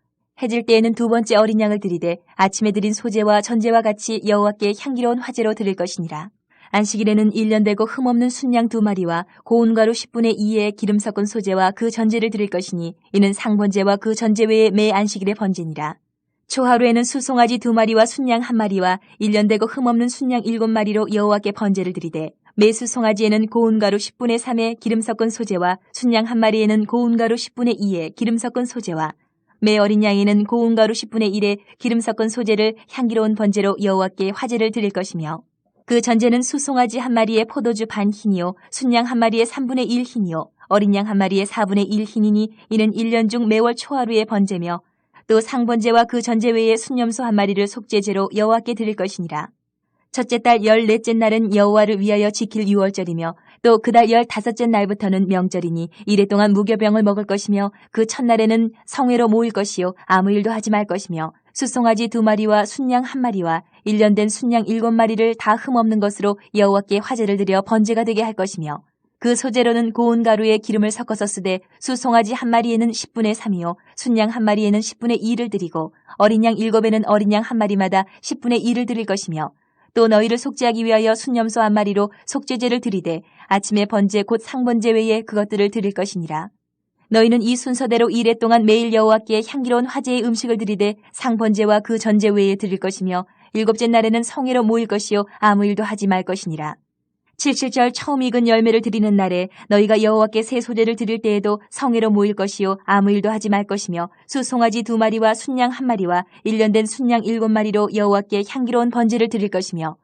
[SPEAKER 2] 해질 때에는 2번째 어린 양을 드리되 아침에 드린 소제와 전제와 같이 여호와께 향기로운 화제로 드릴 것이니라. 안식일에는 1년 되고 흠없는 순양 2마리와 고운 가루 10분의 2의 기름 섞은 소제와 그 전제를 드릴 것이니 이는 상번제와 그 전제 외에 매 안식일의 번제니라. 초하루에는 수송아지 2마리와 순양 1마리와 1년 되고 흠없는 순양 7마리로 여호와께 번제를 드리되 매 수송아지에는 고운 가루 10분의 3의 기름 섞은 소제와 순양 1마리에는 고운 가루 10분의 2의 기름 섞은 소제와 매 어린 양에는 고운 가루 10분의 1의 기름 섞은 소제를 향기로운 번제로 여호와께 화제를 드릴 것이며 그 전제는 수송아지 1마리에 포도주 반 흰이요 순양 1마리에 3분의 1 흰이요 어린 양 1마리에 4분의 1 흰이니 이는 1년 중 매월 초하루의 번제며 또 상번제와 그 전제 외에 순염소 1마리를 속죄제로 여호와께 드릴 것이니라. 첫째 달 14째 날은 여호와를 위하여 지킬 유월절이며 또 그 달 15째 날부터는 명절이니 이래 동안 무교병을 먹을 것이며 그 첫날에는 성회로 모일 것이요 아무 일도 하지 말 것이며 수송아지 2마리와 순양 1마리와 1년 된 순양 7마리를 다 흠없는 것으로 여호와께 화제를 드려 번제가 되게 할 것이며 그 소재로는 고운 가루에 기름을 섞어서 쓰되 수송아지 한 마리에는 10분의 3이요 순양 한 마리에는 10분의 2를 드리고 어린 양 7에는 어린 양 한 마리마다 10분의 2를 드릴 것이며 또 너희를 속죄하기 위하여 순염소 한 마리로 속죄제를 드리되 아침에 번제 곧 상번제 외에 그것들을 드릴 것이니라. 너희는 이 순서대로 1회 동안 매일 여호와께 향기로운 화제의 음식을 드리되 상번제와 그 전제 외에 드릴 것이며 7째 날에는 성회로 모일 것이요 아무 일도 하지 말 것이니라. 7.7절 처음 익은 열매를 드리는 날에 너희가 여호와께 새 소제를 드릴 때에도 성회로 모일 것이요 아무 일도 하지 말 것이며 수송아지 2마리와 순양 1마리와 1년 된 순양 7마리로 여호와께 향기로운 번제를 드릴 것이며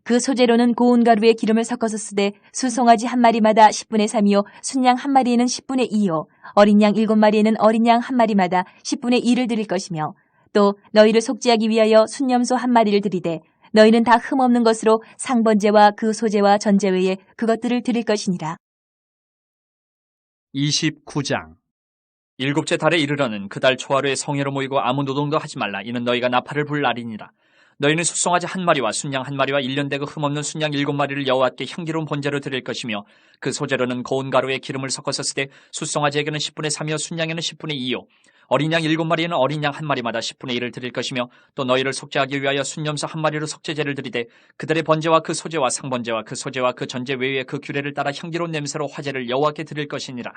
[SPEAKER 2] 그 소재로는 고운 가루에 기름을 섞어서 쓰되 수송아지 1마리마다 10분의 3이요 순양 1마리에는 10분의 2요 어린 양 7마리에는 어린 양 1마리마다 10분의 2를 드릴 것이며 또 너희를 속죄하기 위하여 순염소 1마리를 드리되 너희는 다 흠없는 것으로 상번제와 그 소제와 전제 외에 그것들을 드릴 것이니라.
[SPEAKER 1] 29장. 7째 달에 이르러는 그 달 초하루에 성회로 모이고 아무 노동도 하지 말라. 이는 너희가 나팔을 불 날이니라. 너희는 수송아지 1마리와 순양 1마리와 1년 되고 흠없는 순양 7마리를 여호와께 향기로운 번제로 드릴 것이며 그 소재로는 고운 가루에 기름을 섞어서 쓰되 수송아지에게는 10분의 3이요 순양에는 10분의 2요 어린 양 7마리에는 어린 양 1마리마다 10분의 1을 드릴 것이며 또 너희를 속죄하기 위하여 순염소 1마리로 속죄제를 드리되 그들의 번제와 그 소제와 상번제와 그 소제와 그 전제 외에 그 규례를 따라 향기로운 냄새로 화제를 여호와께 드릴 것이니라.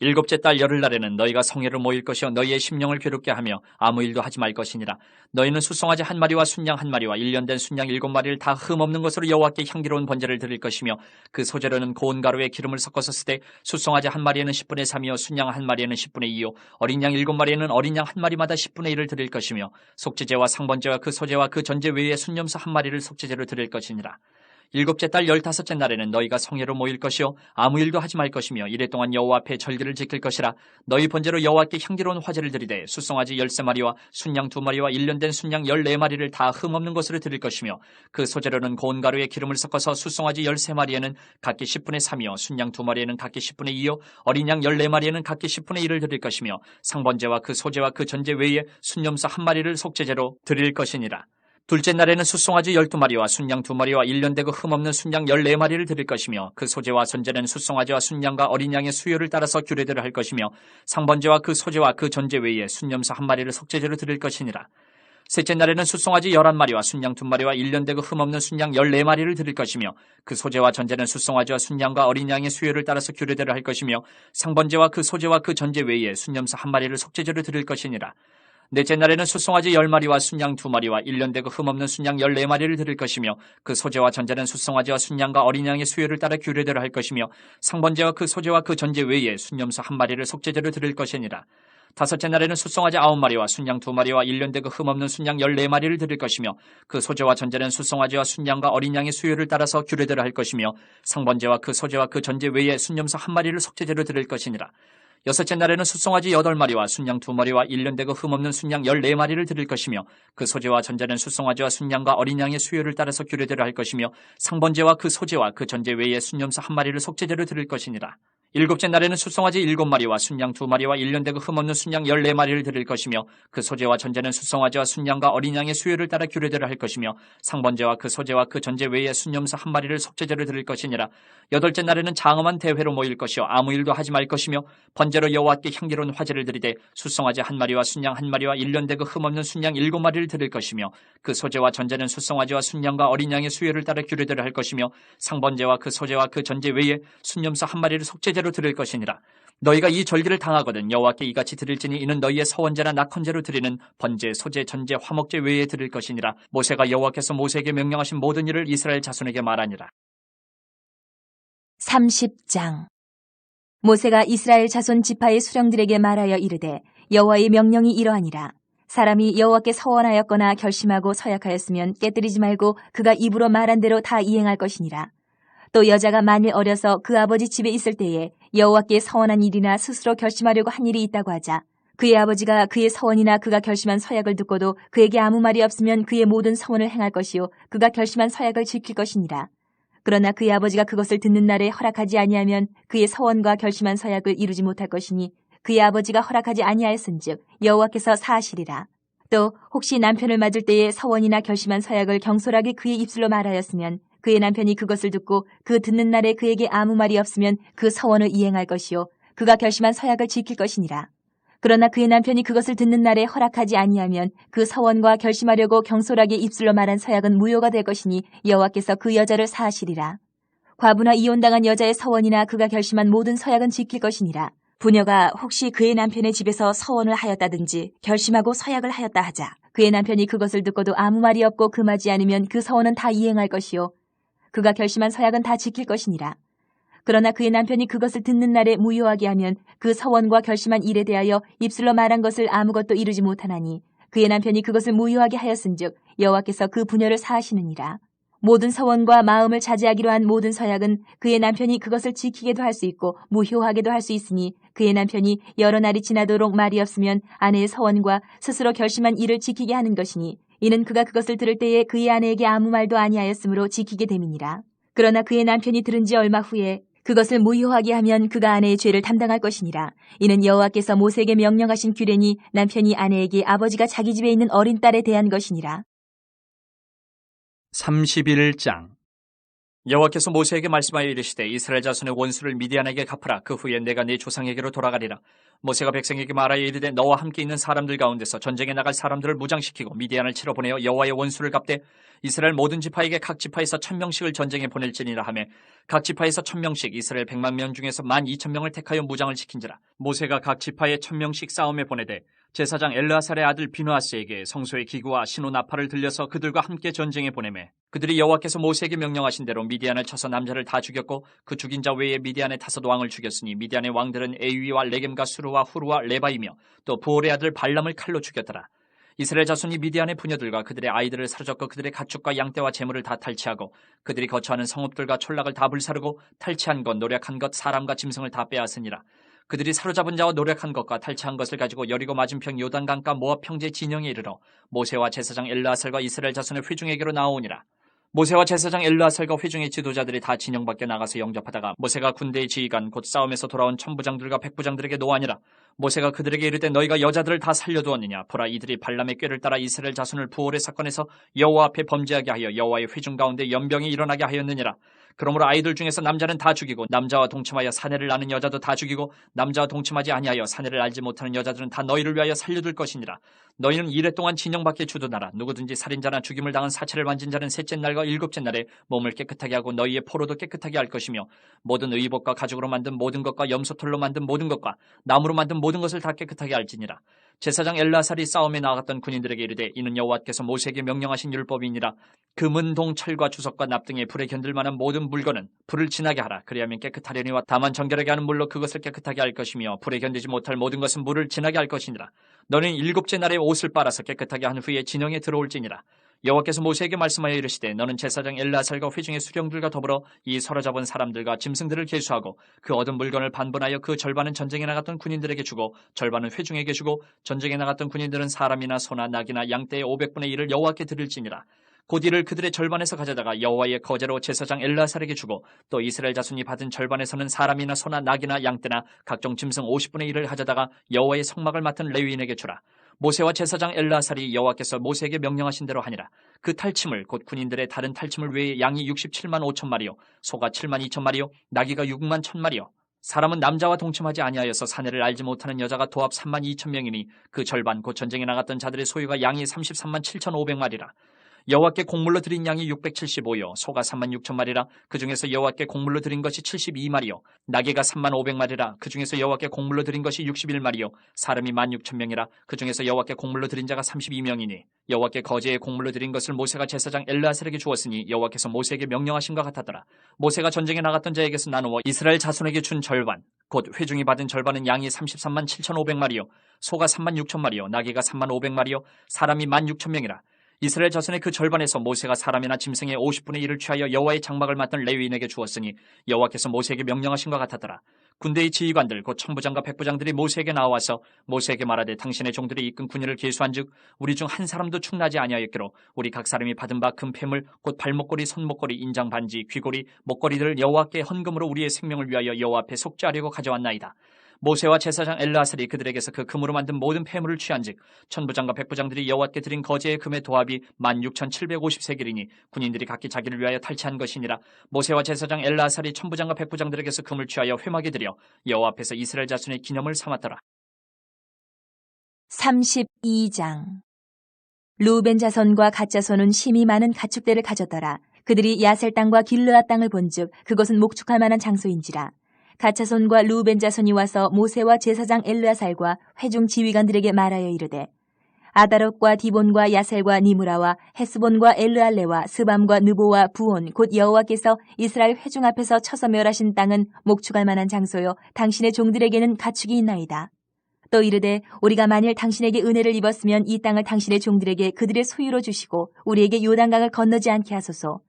[SPEAKER 1] 7째 달 열흘날에는 너희가 성회로 모일 것이요 너희의 심령을 괴롭게 하며 아무 일도 하지 말 것이니라. 너희는 수송아지 1마리와 순양 1마리와 1년 된 순양 7마리를 다 흠없는 것으로 여호와께 향기로운 번제를 드릴 것이며 그 소재로는 고운 가루에 기름을 섞어서 쓰되 수송아지 1마리에는 10분의 3이요 순양 1마리에는 10분의 2요 어린 양 7마리에는 어린 양 1마리마다 10분의 1을 드릴 것이며 속죄제와 상번제와 그 소제와 그 전제 외에 순염소 1마리를 속죄제로 드릴 것이니라. 7째 달 15째 날에는 너희가 성회로 모일 것이요 아무 일도 하지 말 것이며 이래 동안 여호와 앞에 절기를 지킬 것이라. 너희 번제로 여호와께 향기로운 화제를 드리되 수송아지 13마리와 순양 2마리와 1년 된 순양 14마리를 다 흠없는 것으로 드릴 것이며 그 소재로는 고운 가루에 기름을 섞어서 수송아지 13마리에는 각기 10분의 3이요 순양 2마리에는 각기 10분의 2요 어린 양 14마리에는 각기 10분의 1을 드릴 것이며 상번제와 그 소제와 그 전제 외에 순염소 1마리를 속죄제로 드릴 것이니라. 둘째 날에는 수송아지 12마리와 순양 2마리와 1년 되고 흠없는 순양 14마리를 드릴 것이며 그 소제와 전제는 수송아지와 순양과 어린 양의 수요를 따라서 규례대로 할 것이며 상번제와 그 소제와 그 전제 외에 순염소 1마리를 속죄제로 드릴 것이니라. 셋째 날에는 수송아지 11마리와 순양 2마리와 1년 되고 흠없는 순양 14마리를 드릴 것이며 그 소제와 전제는 수송아지와 순양과 어린 양의 수요를 따라서 규례대로 할 것이며 상번제와 그 소제와 그 전제 외에 순염소 1마리를 속죄제로 드릴 것이니라. 넷째 날에는 수송아지 10마리와 순양 2마리와 1년 되고 흠없는 순양 14마리를 드릴 것이며 그 소제와 전제는 수송아지와 순양과 어린 양의 수요를 따라 규례대로 할 것이며 상번제와 그 소제와 그 전제 외에 순염소 1마리를 속죄제로 드릴 것이니라. 다섯째 날에는 수송아지 9마리와 순양 2마리와 1년 되고 흠없는 순양 14마리를 드릴 것이며 그 소제와 전제는 수송아지와 순양과 어린 양의 수요를 따라서 규례대로 할 것이며 상번제와 그 소제와 그 전제 외에 순염소 1마리를 속죄제로 드릴 것이니라. 여섯째 날에는 수송아지 8마리와 순양 2마리와 1년 되고 흠없는 순양 14마리를 드릴 것이며 그 소제와 전제는 수송아지와 순양과 어린 양의 수요를 따라서 규례대로 할 것이며 상번제와 그 소제와 그 전제 외에 순염소 1마리를 속죄제로 드릴 것이니라. 일곱째 날에는 수송아지 7마리와 순양 2마리와 1년 되고 흠없는 순양 14마리를 드릴 것이며 그 소제와 전제는 수송아지와 순양과 어린 양의 수요를 따라 규례대로 할 것이며 상번제와 그 소제와 그 전제 외에 순염소 1마리를 속죄제로 드릴 것이니라. 여덟째 날에는 장엄한 대회로 모일 것이요 아무 일도 하지 말 것이며 번제로 여호와께 향기로운 화제를 드리되 수송아지 1마리와 순양 1마리와 1년 되고 흠없는 순양 7마리를 드릴 것이며 그 소제와 전제는 수송아지와 순양과 어린 양의 수요를 따라 규례대로 할 것이며 상번제와 그 소제와 그 전제 외에 순염소 1마리를 속죄제로 드릴 것이니라. 너희가 이 절기를 당하거든 여호와께 이같이 드릴지니 이는 너희의 서원제나 낙헌제로 드리는 번제, 소제, 전제, 화목제 외에 드릴 것이니라. 모세가 여호와께서 모세에게 명령하신 모든 일을 이스라엘 자손에게 말하니라.
[SPEAKER 2] 30장. 모세가 이스라엘 자손 지파의 수령들에게 말하여 이르되 여호와의 명령이 이러하니라. 사람이 여호와께 서원하였거나 결심하고 서약하였으면 깨뜨리지 말고 그가 입으로 말한 대로 다 이행할 것이니라. 또 여자가 만일 어려서 그 아버지 집에 있을 때에 여호와께 서원한 일이나 스스로 결심하려고 한 일이 있다고 하자 그의 아버지가 그의 서원이나 그가 결심한 서약을 듣고도 그에게 아무 말이 없으면 그의 모든 서원을 행할 것이요 그가 결심한 서약을 지킬 것이니라. 그러나 그의 아버지가 그것을 듣는 날에 허락하지 아니하면 그의 서원과 결심한 서약을 이루지 못할 것이니 그의 아버지가 허락하지 아니하였은즉 여호와께서 사하시리라. 또 혹시 남편을 맞을 때에 서원이나 결심한 서약을 경솔하게 그의 입술로 말하였으면 그의 남편이 그것을 듣고 그 듣는 날에 그에게 아무 말이 없으면 그 서원을 이행할 것이요 그가 결심한 서약을 지킬 것이니라. 그러나 그의 남편이 그것을 듣는 날에 허락하지 아니하면 그 서원과 결심하려고 경솔하게 입술로 말한 서약은 무효가 될 것이니 여호와께서 그 여자를 사하시리라. 과부나 이혼당한 여자의 서원이나 그가 결심한 모든 서약은 지킬 것이니라. 부녀가 혹시 그의 남편의 집에서 서원을 하였다든지 결심하고 서약을 하였다 하자. 그의 남편이 그것을 듣고도 아무 말이 없고 금하지 않으면 그 서원은 다 이행할 것이요 그가 결심한 서약은 다 지킬 것이니라. 그러나 그의 남편이 그것을 듣는 날에 무효하게 하면 그 서원과 결심한 일에 대하여 입술로 말한 것을 아무것도 이루지 못하나니 그의 남편이 그것을 무효하게 하였은즉 여호와께서 그 부녀를 사하시느니라. 모든 서원과 마음을 차지하기로 한 모든 서약은 그의 남편이 그것을 지키게도 할 수 있고 무효하게도 할 수 있으니 그의 남편이 여러 날이 지나도록 말이 없으면 아내의 서원과 스스로 결심한 일을 지키게 하는 것이니 이는 그가 그것을 들을 때에 그의 아내에게 아무 말도 아니하였으므로 지키게 됨이니라. 그러나 그의 남편이 들은 지 얼마 후에 그것을 무효하게 하면 그가 아내의 죄를 담당할 것이니라. 이는 여호와께서 모세에게 명령하신 규례니 남편이 아내에게 아버지가 자기 집에 있는 어린 딸에 대한 것이니라.
[SPEAKER 1] 31장. 여호와께서 모세에게 말씀하여 이르시되 이스라엘 자손의 원수를 미디안에게 갚으라. 그 후에 내가 네 조상에게로 돌아가리라. 모세가 백성에게 말하여 이르되 너와 함께 있는 사람들 가운데서 전쟁에 나갈 사람들을 무장시키고 미디안을 치러 보내어 여호와의 원수를 갚되 이스라엘 모든 지파에게 각 지파에서 1000명씩을 전쟁에 보낼지니라 하며 각 지파에서 1000명씩 이스라엘 100만 명 중에서 12,000명을 택하여 무장을 시킨지라. 모세가 각 지파에 1000명씩 싸움에 보내되 제사장 엘르아살의 아들 비누아스에게 성소의 기구와 신호 나팔을 들려서 그들과 함께 전쟁에 보내매 그들이 여호와께서 모세에게 명령하신 대로 미디안을 쳐서 남자를 다 죽였고 그 죽인 자 외에 미디안의 5 왕을 죽였으니 미디안의 왕들은 에위와 레겜과 수르와 후르와 레바이며 또 부올의 아들 발람을 칼로 죽였더라. 이스라엘 자손이 미디안의 부녀들과 그들의 아이들을 사로잡고 그들의 가축과 양떼와 재물을 다 탈취하고 그들이 거처하는 성읍들과 촌락을 다 불사르고 탈취한 것, 노력한 것, 사람과 짐승을 다 빼앗으니라. 그들이 사로잡은 자와 노력한 것과 탈취한 것을 가지고 여리고 맞은편 요단강가 모압 평지 진영에 이르러 모세와 제사장 엘르아살과 이스라엘 자손의 회중에게로 나오니라. 모세와 제사장 엘르아살과 회중의 지도자들이 다 진영 밖에 나가서 영접하다가 모세가 군대의 지휘관 곧 싸움에서 돌아온 천부장들과 백부장들에게 노하니라. 모세가 그들에게 이르되 너희가 여자들을 다 살려두었느냐. 보라, 이들이 발람의 꾀를 따라 이스라엘 자손을 부올의 사건에서 여호와 앞에 범죄하게 하여 여호와의 회중 가운데 연병이 일어나게 하였느니라. 그러므로 아이들 중에서 남자는 다 죽이고 남자와 동침하여 사내를 아는 여자도 다 죽이고 남자와 동침하지 아니하여 사내를 알지 못하는 여자들은 다 너희를 위하여 살려둘 것이니라. 너희는 이래 동안 진영 밖에 주둔하라. 누구든지 살인자나 죽임을 당한 사체를 만진 자는 셋째 날과 일곱째 날에 몸을 깨끗하게 하고 너희의 포로도 깨끗하게 할 것이며 모든 의복과 가죽으로 만든 모든 것과 염소털로 만든 모든 것과 나무로 만든 모든 것을 다 깨끗하게 할지니라. 제사장 엘르아살이 싸움에 나갔던 군인들에게 이르되 이는 여호와께서 모세에게 명령하신 율법이니라. 금은 동 철과 주석과 납 등의 불에 견딜 만한 모든 물건은 불을 지나게 하라. 그리하면 깨끗하려니와 다만 정결하게 하는 물로 그것을 깨끗하게 할 것이며 불에 견디지 못할 모든 것은 물을 지나게 할 것이니라. 너는 일곱째 날에 옷을 빨아서 깨끗하게 한 후에 진영에 들어올지니라. 여호와께서 모세에게 말씀하여 이르시되 너는 제사장 엘르아살과 회중의 수령들과 더불어 이 사로잡은 사람들과 짐승들을 계수하고 그 얻은 물건을 반분하여 그 절반은 전쟁에 나갔던 군인들에게 주고 절반은 회중에게 주고 전쟁에 나갔던 군인들은 사람이나 소나 낙이나 양떼의 500분의 1을 여호와께 드릴지니라. 곧 이를 그들의 절반에서 가져다가 여호와의 거제로 제사장 엘르아살에게 주고 또 이스라엘 자손이 받은 절반에서는 사람이나 소나 낙이나 양떼나 각종 짐승 50분의 1을 가져다가 여호와의 성막을 맡은 레위인에게 주라. 모세와 제사장 엘르아살이 여호와께서 모세에게 명령하신 대로 하니라. 그 탈침을 곧 군인들의 다른 탈침을 외에 양이 67만 5천 마리요 소가 7만 2천 마리요 나귀가 6만 1천 마리요 사람은 남자와 동침하지 아니하여서 사내를 알지 못하는 여자가 도합 3만 2천 명이니 그 절반 곧 전쟁에 나갔던 자들의 소유가 양이 33만 7천 5백마리라. 여호와께 곡물로 드린 양이 675요 소가 3만 6천 마리라. 그 중에서 여호와께 곡물로 드린 것이 72마리요 나귀가 3만 5백마리라. 그 중에서 여호와께 곡물로 드린 것이 61마리요 사람이 1만 6천 명이라. 그 중에서 여호와께 곡물로 드린 자가 32명이니 여호와께 거제에 곡물로 드린 것을 모세가 제사장 엘르아살에게 주었으니 여호와께서 모세에게 명령하신 것 같았더라. 모세가 전쟁에 나갔던 자에게서 나누어 이스라엘 자손에게 준 절반 곧 회중이 받은 절반은 양이 33만 7,500마리요 소가 3만 6천 마리요 나귀가 3만 500마리요 사람이 1만 6천 명이라. 이스라엘 자손의 그 절반에서 모세가 사람이나 짐승의 50분의 1을 취하여 여호와의 장막을 맡던 레위인에게 주었으니 여호와께서 모세에게 명령하신 것 같았더라. 군대의 지휘관들 곧 천부장과 백부장들이 모세에게 나와서 모세에게 말하되 당신의 종들이 이끈 군인을 계수한즉 우리 중 한 사람도 축나지 아니하였기로 우리 각 사람이 받은 바 금패물 곧 발목걸이 손목걸이 인장 반지 귀고리 목걸이들을 여호와께 헌금으로 우리의 생명을 위하여 여호와 앞에 속죄하려고 가져왔나이다. 모세와 제사장 엘르아살이 그들에게서 그 금으로 만든 모든 폐물을 취한즉 천부장과 백부장들이 여호와께 드린 거제의 금의 도합이 16,750세겔이니 군인들이 각기 자기를 위하여 탈취한 것이니라. 모세와 제사장 엘르아살이 천부장과 백부장들에게서 금을 취하여 회막에 들여 여호와 앞에서 이스라엘 자손의 기념을 삼았더라.
[SPEAKER 2] 32장. 루벤 자손과 갓 자손은 심히 많은 가축대를 가졌더라. 그들이 야셀 땅과 길르앗 땅을 본즉 그것은 목축할 만한 장소인지라. 갓 자손과 루벤 자손이 와서 모세와 제사장 엘르아살과 회중 지휘관들에게 말하여 이르되 아다롯과 디본과 야셀과 니무라와 헤스본과 엘르알레와 스밤과 느보와 부온 곧 여호와께서 이스라엘 회중 앞에서 쳐서 멸하신 땅은 목축할 만한 장소요 당신의 종들에게는 가축이 있나이다. 또 이르되 우리가 만일 당신에게 은혜를 입었으면 이 땅을 당신의 종들에게 그들의 소유로 주시고 우리에게 요단강을 건너지 않게 하소서.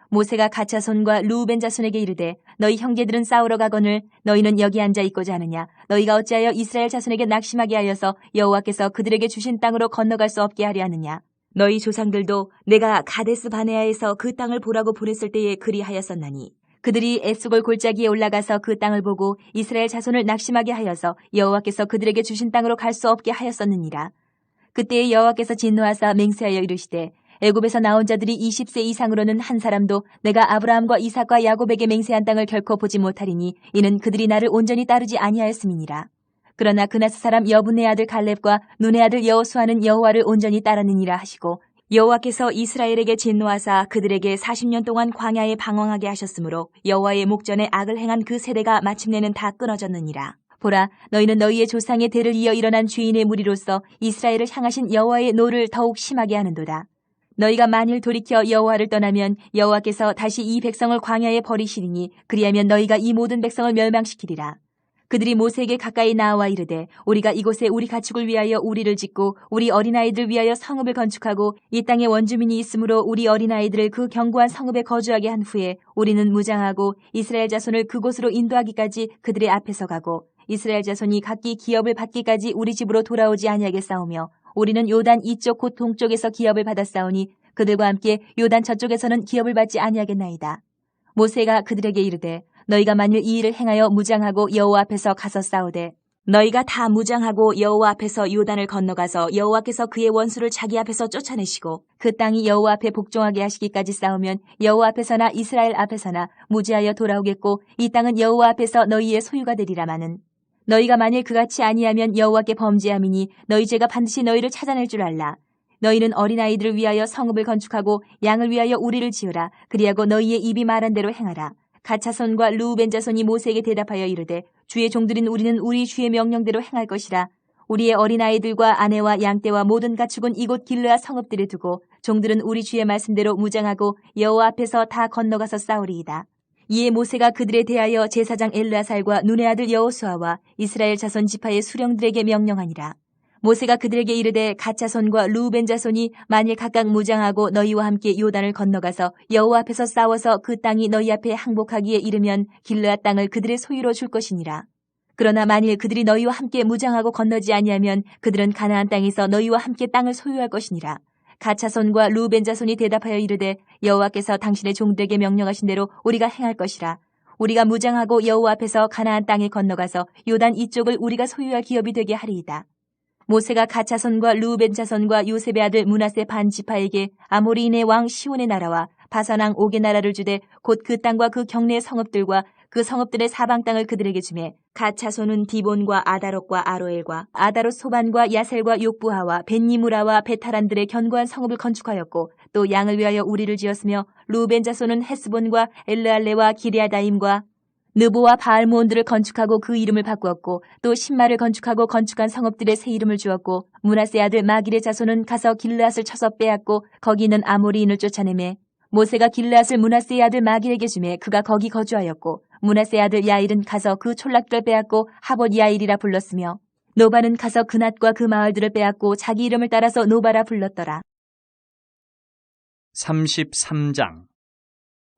[SPEAKER 2] 모세가 갓 자손과 루벤 자손에게 이르되 너희 형제들은 싸우러 가거늘 너희는 여기 앉아 있고자 하느냐. 너희가 어찌하여 이스라엘 자손에게 낙심하게 하여서 여호와께서 그들에게 주신 땅으로 건너갈 수 없게 하려 하느냐. 너희 조상들도 내가 가데스 바네아에서 그 땅을 보라고 보냈을 때에 그리하였었나니 그들이 에스골 골짜기에 올라가서 그 땅을 보고 이스라엘 자손을 낙심하게 하여서 여호와께서 그들에게 주신 땅으로 갈 수 없게 하였었느니라. 그때에 여호와께서 진노하사 맹세하여 이르시되 애굽에서 나온 자들이 20세 이상으로는 한 사람도 내가 아브라함과 이삭과 야곱에게 맹세한 땅을 결코 보지 못하리니 이는 그들이 나를 온전히 따르지 아니하였음이니라. 그러나 그나스 사람 여분의 아들 갈렙과 눈의 아들 여호수아는 여호와를 온전히 따르느니라 하시고 여호와께서 이스라엘에게 진노하사 그들에게 40년 동안 광야에 방황하게 하셨으므로 여호와의 목전에 악을 행한 그 세대가 마침내는 다 끊어졌느니라. 보라, 너희는 너희의 조상의 대를 이어 일어난 주인의 무리로서 이스라엘을 향하신 여호와의 노를 더욱 심하게 하는도다. 너희가 만일 돌이켜 여호와를 떠나면 여호와께서 다시 이 백성을 광야에 버리시리니 그리하면 너희가 이 모든 백성을 멸망시키리라. 그들이 모세에게 가까이 나와 이르되 우리가 이곳에 우리 가축을 위하여 우리를 짓고 우리 어린아이들 위하여 성읍을 건축하고 이 땅에 원주민이 있으므로 우리 어린아이들을 그 견고한 성읍에 거주하게 한 후에 우리는 무장하고 이스라엘 자손을 그곳으로 인도하기까지 그들의 앞에서 가고 이스라엘 자손이 각기 기업을 받기까지 우리 집으로 돌아오지 아니하겠사오며 우리는 요단 이쪽 곧 동쪽에서 기업을 받았사오니 그들과 함께 요단 저쪽에서는 기업을 받지 아니하겠나이다. 모세가 그들에게 이르되 너희가 만일 이 일을 행하여 무장하고 여호와 앞에서 가서 싸우되 너희가 다 무장하고 여호와 앞에서 요단을 건너가서 여호와께서 그의 원수를 자기 앞에서 쫓아내시고 그 땅이 여호와 앞에 복종하게 하시기까지 싸우면 여호와 앞에서나 이스라엘 앞에서나 무지하여 돌아오겠고 이 땅은 여호와 앞에서 너희의 소유가 되리라마는 너희가 만일 그같이 아니하면 여호와께 범죄함이니 너희 죄가 반드시 너희를 찾아낼 줄 알라. 너희는 어린아이들을 위하여 성읍을 건축하고 양을 위하여 우리를 지으라. 그리하고 너희의 입이 말한 대로 행하라. 갓 자손과 루벤 자손이 모세에게 대답하여 이르되 주의 종들인 우리는 우리 주의 명령대로 행할 것이라. 우리의 어린아이들과 아내와 양떼와 모든 가축은 이곳 길르앗 성읍들에 두고 종들은 우리 주의 말씀대로 무장하고 여호와 앞에서 다 건너가서 싸우리이다. 이에 모세가 그들에 대하여 제사장 엘르아살과 눈의 아들 여호수아와 이스라엘 자손 지파의 수령들에게 명령하니라. 모세가 그들에게 이르되 갓 자손과 루벤 자손이 만일 각각 무장하고 너희와 함께 요단을 건너가서 여호와 앞에서 싸워서 그 땅이 너희 앞에 항복하기에 이르면 길르앗 땅을 그들의 소유로 줄 것이니라. 그러나 만일 그들이 너희와 함께 무장하고 건너지 아니하면 그들은 가나안 땅에서 너희와 함께 땅을 소유할 것이니라. 갓 자손과 루벤 자손이 대답하여 이르되 여호와께서 당신의 종들에게 명령하신 대로 우리가 행할 것이라. 우리가 무장하고 여호와 앞에서 가나안 땅에 건너가서 요단 이쪽을 우리가 소유할 기업이 되게 하리이다. 모세가 갓 자손과 루벤 자손과 요셉의 아들 므낫세 반 지파에게 아모리인의 왕 시온의 나라와 바산 왕 옥의 나라를 주되 곧 그 땅과 그 경내 성읍들과 그 성읍들의 사방 땅을 그들에게 주매 갓 자손은 디본과 아다롯과 아로엘과 아다롯 소반과 야셀과 욕부하와 벤니무라와 베타란들의 견고한 성읍을 건축하였고 또 양을 위하여 우리를 지었으며 루벤 자손은 헤스본과 엘르알레와 기레아다임과 느보와 바알모온들을 건축하고 그 이름을 바꾸었고 또 신마를 건축하고 건축한 성읍들의 새 이름을 주었고 므낫세 아들 마길의 자손은 가서 길르앗을 쳐서 빼앗고 거기 있는 아모리인을 쫓아내매 모세가 길르앗을 므낫세의 아들 마길에게 주매 그가 거기 거주하였고 므낫세의 아들 야일은 가서 그 촌락들을 빼앗고 하봇 야일이라 불렀으며 노바는 가서 그낫과 그 마을들을 빼앗고 자기 이름을 따라서 노바라 불렀더라.
[SPEAKER 1] 33장.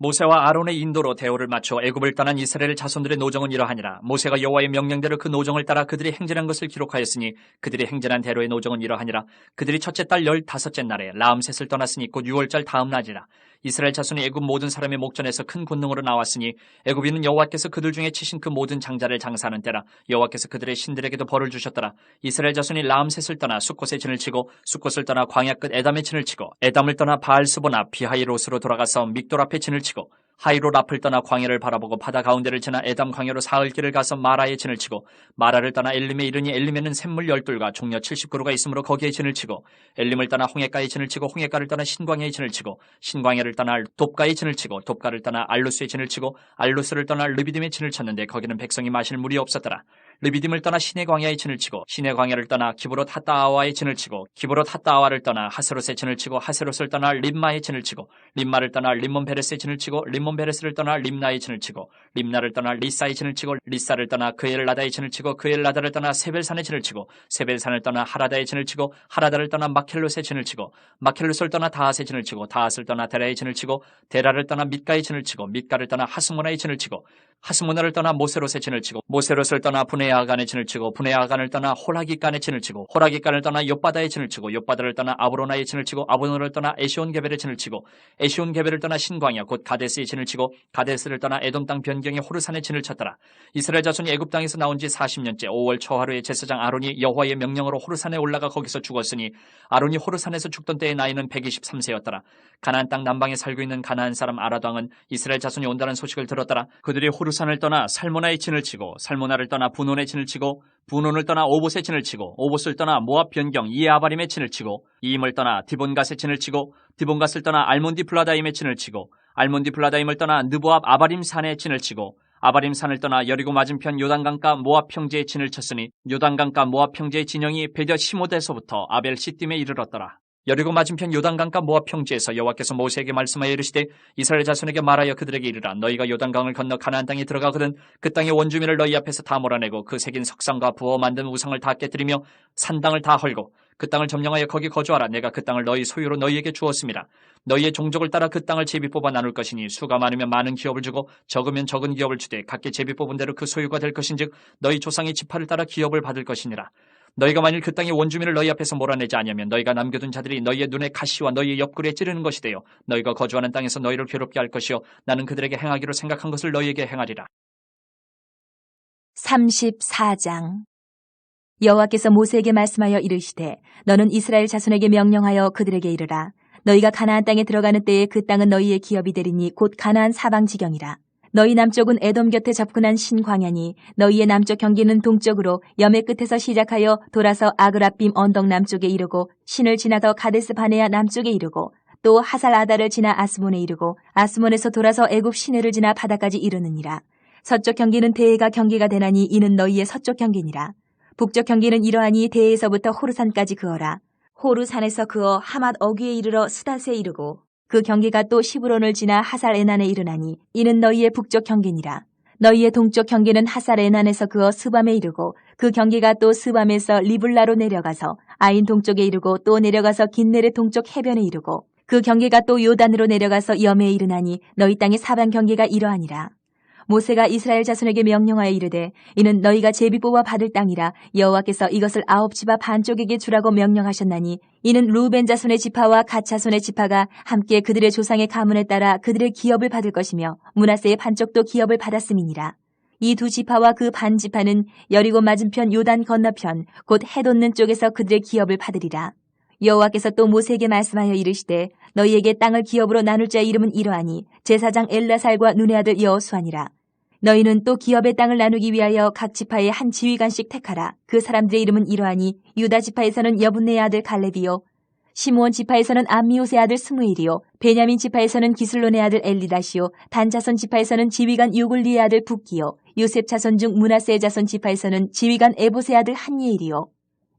[SPEAKER 1] 모세와 아론의 인도로 대오를 맞춰 애굽을 떠난 이스라엘 자손들의 노정은 이러하니라. 모세가 여호와의 명령대로 그 노정을 따라 그들이 행진한 것을 기록하였으니 그들이 행진한 대로의 노정은 이러하니라. 그들이 첫째 달 15째 날에 라암셋을 떠났으니 곧 6월절 다음 날이라. 이스라엘 자손이 애굽 모든 사람의 목전에서 큰 권능으로 나왔으니 애굽인은 여호와께서 그들 중에 치신 그 모든 장자를 장사하는 때라. 여호와께서 그들의 신들에게도 벌을 주셨더라. 이스라엘 자손이 라암셋을 떠나 숫곳에 진을 치고 숫곳을 떠나 광야 끝 에담에 진을 치고 에담을 떠나 바알스보나 비하이롯으로 돌아가서 믹돌 앞에 진을 치고 하이롯 앞을 떠나 광야를 바라보고 바다 가운데를 지나 에담 광야로 사흘 길을 가서 마라에 진을 치고 마라를 떠나 엘림에 이르니 엘림에는 샘물 12과 종려 70그루가 있으므로 거기에 진을 치고 엘림을 떠나 홍해가에 진을 치고 홍해가를 떠나 신광야에 진을 치고 신광야를 떠나 돕가에 진을 치고 돕가를 떠나 알루스에 진을 치고 알루스를 떠나 르비딤에 진을 쳤는데 거기는 백성이 마실 물이 없었더라. 르비딤을 떠나 시내 광야에 진을 치고 시내 광야를 떠나 기브롯 핫다아와에 진을 치고 기브롯 핫다아와를 떠나 하세롯에 진을 치고 하세롯을 떠나 림마에 진을 치고 림마를 떠나 림몬 베레스에 진을 치고 림몬 베레스를 떠나 림나에 진을 치고 림나를 떠나 리사에 진을 치고 리사를 떠나 그엘라다에 진을 치고 그엘라다를 떠나 세벨산에 진을 치고 세벨산을 떠나 하라다에 진을 치고 하라다를 떠나 마켈롯에 진을 치고 마켈롯을 떠나 다핫에 진을 치고 다핫을 떠나 데라에 진을 치고 데라를 떠나 밑가에 진을 치고 밑가를 떠나 하스모나에 진을 치고 하스모나를 떠나 모세롯에 진을 치고 모세롯을 떠나 분에아간에 진을 치고 분에아간을 떠나 호라기간에 진을 치고 호라기간을 떠나 욥바다에 진을 치고 욥바다를 떠나 아브로나에 진을 치고 아브로나를 떠나 에시온게벨에 진을 치고 에시온게벨을 떠나 신광야 곧 가데스에 진을 치고 가데스를 떠나 에돔 땅 변경의 호르산에 진을 쳤더라. 이스라엘 자손이 애굽 땅에서 나온 지 40년째 5월 초하루에 제사장 아론이 여호와의 명령으로 호르산에 올라가 거기서 죽었으니 아론이 호르산에서 죽던 때의 나이는 123세였더라. 가나안 땅 남방에 살고 있는 가나안 사람 아라도 왕은 이스라엘 자손이 온다는 소식을 들었더라. 그들이 호르산을 떠나 살모나에 진을 치고 살모나를 떠나 분온에 진을 치고 분온을 떠나 오봇에 진을 치고 오봇을 떠나 모압 변경 이에아바림에 진을 치고 이임을 떠나 디본갓에 진을 치고 디본갓을 떠나 알몬디플라다임에 진을 치고 알몬디플라다임을 떠나 느보압 아바림 산에 진을 치고 아바림 산을 떠나 여리고 맞은편 요단강가 모압 평지에 진을 쳤으니 요단강가 모압 평지의 진영이 베뎌 시모데서부터 아벨 시딤에 이르렀더라. 여리고 맞은편 요단강가 모압 평지에서 여호와께서 모세에게 말씀하여 이르시되 이스라엘 자손에게 말하여 그들에게 이르라. 너희가 요단강을 건너 가나안 땅에 들어가거든 그 땅의 원주민을 너희 앞에서 다 몰아내고 그 새긴 석상과 부어 만든 우상을 다 깨뜨리며 산당을 다 헐고 그 땅을 점령하여 거기 거주하라. 내가 그 땅을 너희 소유로 너희에게 주었습니다. 너희의 종족을 따라 그 땅을 제비 뽑아 나눌 것이니 수가 많으면 많은 기업을 주고 적으면 적은 기업을 주되 각기 제비 뽑은 대로 그 소유가 될 것인즉 너희 조상의 지파를 따라 기업을 받을 것이니라. 너희가 만일 그 땅의 원주민을 너희 앞에서 몰아내지 아니하면 너희가 남겨둔 자들이 너희의 눈에 가시와 너희의 옆구리에 찌르는 것이 되어 너희가 거주하는 땅에서 너희를 괴롭게 할 것이요 나는 그들에게 행하기로 생각한 것을 너희에게 행하리라.
[SPEAKER 2] 34장 여호와께서 모세에게 말씀하여 이르시되 너는 이스라엘 자손에게 명령하여 그들에게 이르라. 너희가 가나안 땅에 들어가는 때에 그 땅은 너희의 기업이 되리니 곧 가나안 사방 지경이라. 너희 남쪽은 에돔 곁에 접근한 신광야니 너희의 남쪽 경계는 동쪽으로 염해 끝에서 시작하여 돌아서 아그라빔 언덕 남쪽에 이르고 신을 지나서 가데스 바네아 남쪽에 이르고 또 하살 아다를 지나 아스몬에 이르고 아스몬에서 돌아서 애굽 시내를 지나 바다까지 이르느니라. 서쪽 경계는 대해가 경계가 되나니 이는 너희의 서쪽 경계니라. 북쪽 경계는 이러하니 대해에서부터 호르산까지 그어라. 호르산에서 그어 하맛 어귀에 이르러 스닷에 이르고 그 경계가 또 시브론을 지나 하살 에난에 이르나니 이는 너희의 북쪽 경계니라. 너희의 동쪽 경계는 하살 에난에서 그어 스밤에 이르고 그 경계가 또 스밤에서 리블라로 내려가서 아인 동쪽에 이르고 또 내려가서 긴네레 동쪽 해변에 이르고 그 경계가 또 요단으로 내려가서 염해에 이르나니 너희 땅의 사방 경계가 이러하니라. 모세가 이스라엘 자손에게 명령하여 이르되 이는 너희가 제비 뽑아 받을 땅이라. 여호와께서 이것을 9지파 반쪽에게 주라고 명령하셨나니 이는 루벤 자손의 지파와 갓 자손의 지파가 함께 그들의 조상의 가문에 따라 그들의 기업을 받을 것이며 므낫세의 반쪽도 기업을 받았음이니라. 이 두 지파와 그 반 지파는 여리고 맞은편 요단 건너편 곧 해 돋는 쪽에서 그들의 기업을 받으리라. 여호와께서 또 모세에게 말씀하여 이르시되 너희에게 땅을 기업으로 나눌 자의 이름은 이러하니 제사장 엘라살과 눈의 아들 여호수아니라. 너희는 또 기업의 땅을 나누기 위하여 각 지파에 한 지휘관씩 택하라. 그 사람들의 이름은 이러하니 유다 지파에서는 여분네의 아들 갈렙이요 시므온 지파에서는 암미옷의 아들 스무엘이요 베냐민 지파에서는 기슬론의 아들 엘리다시요 단 자손 지파에서는 지휘관 유글리의 아들 붓기요 요셉 자손 중 므낫세의 자손 지파에서는 지휘관 에봇의 아들 한예일이요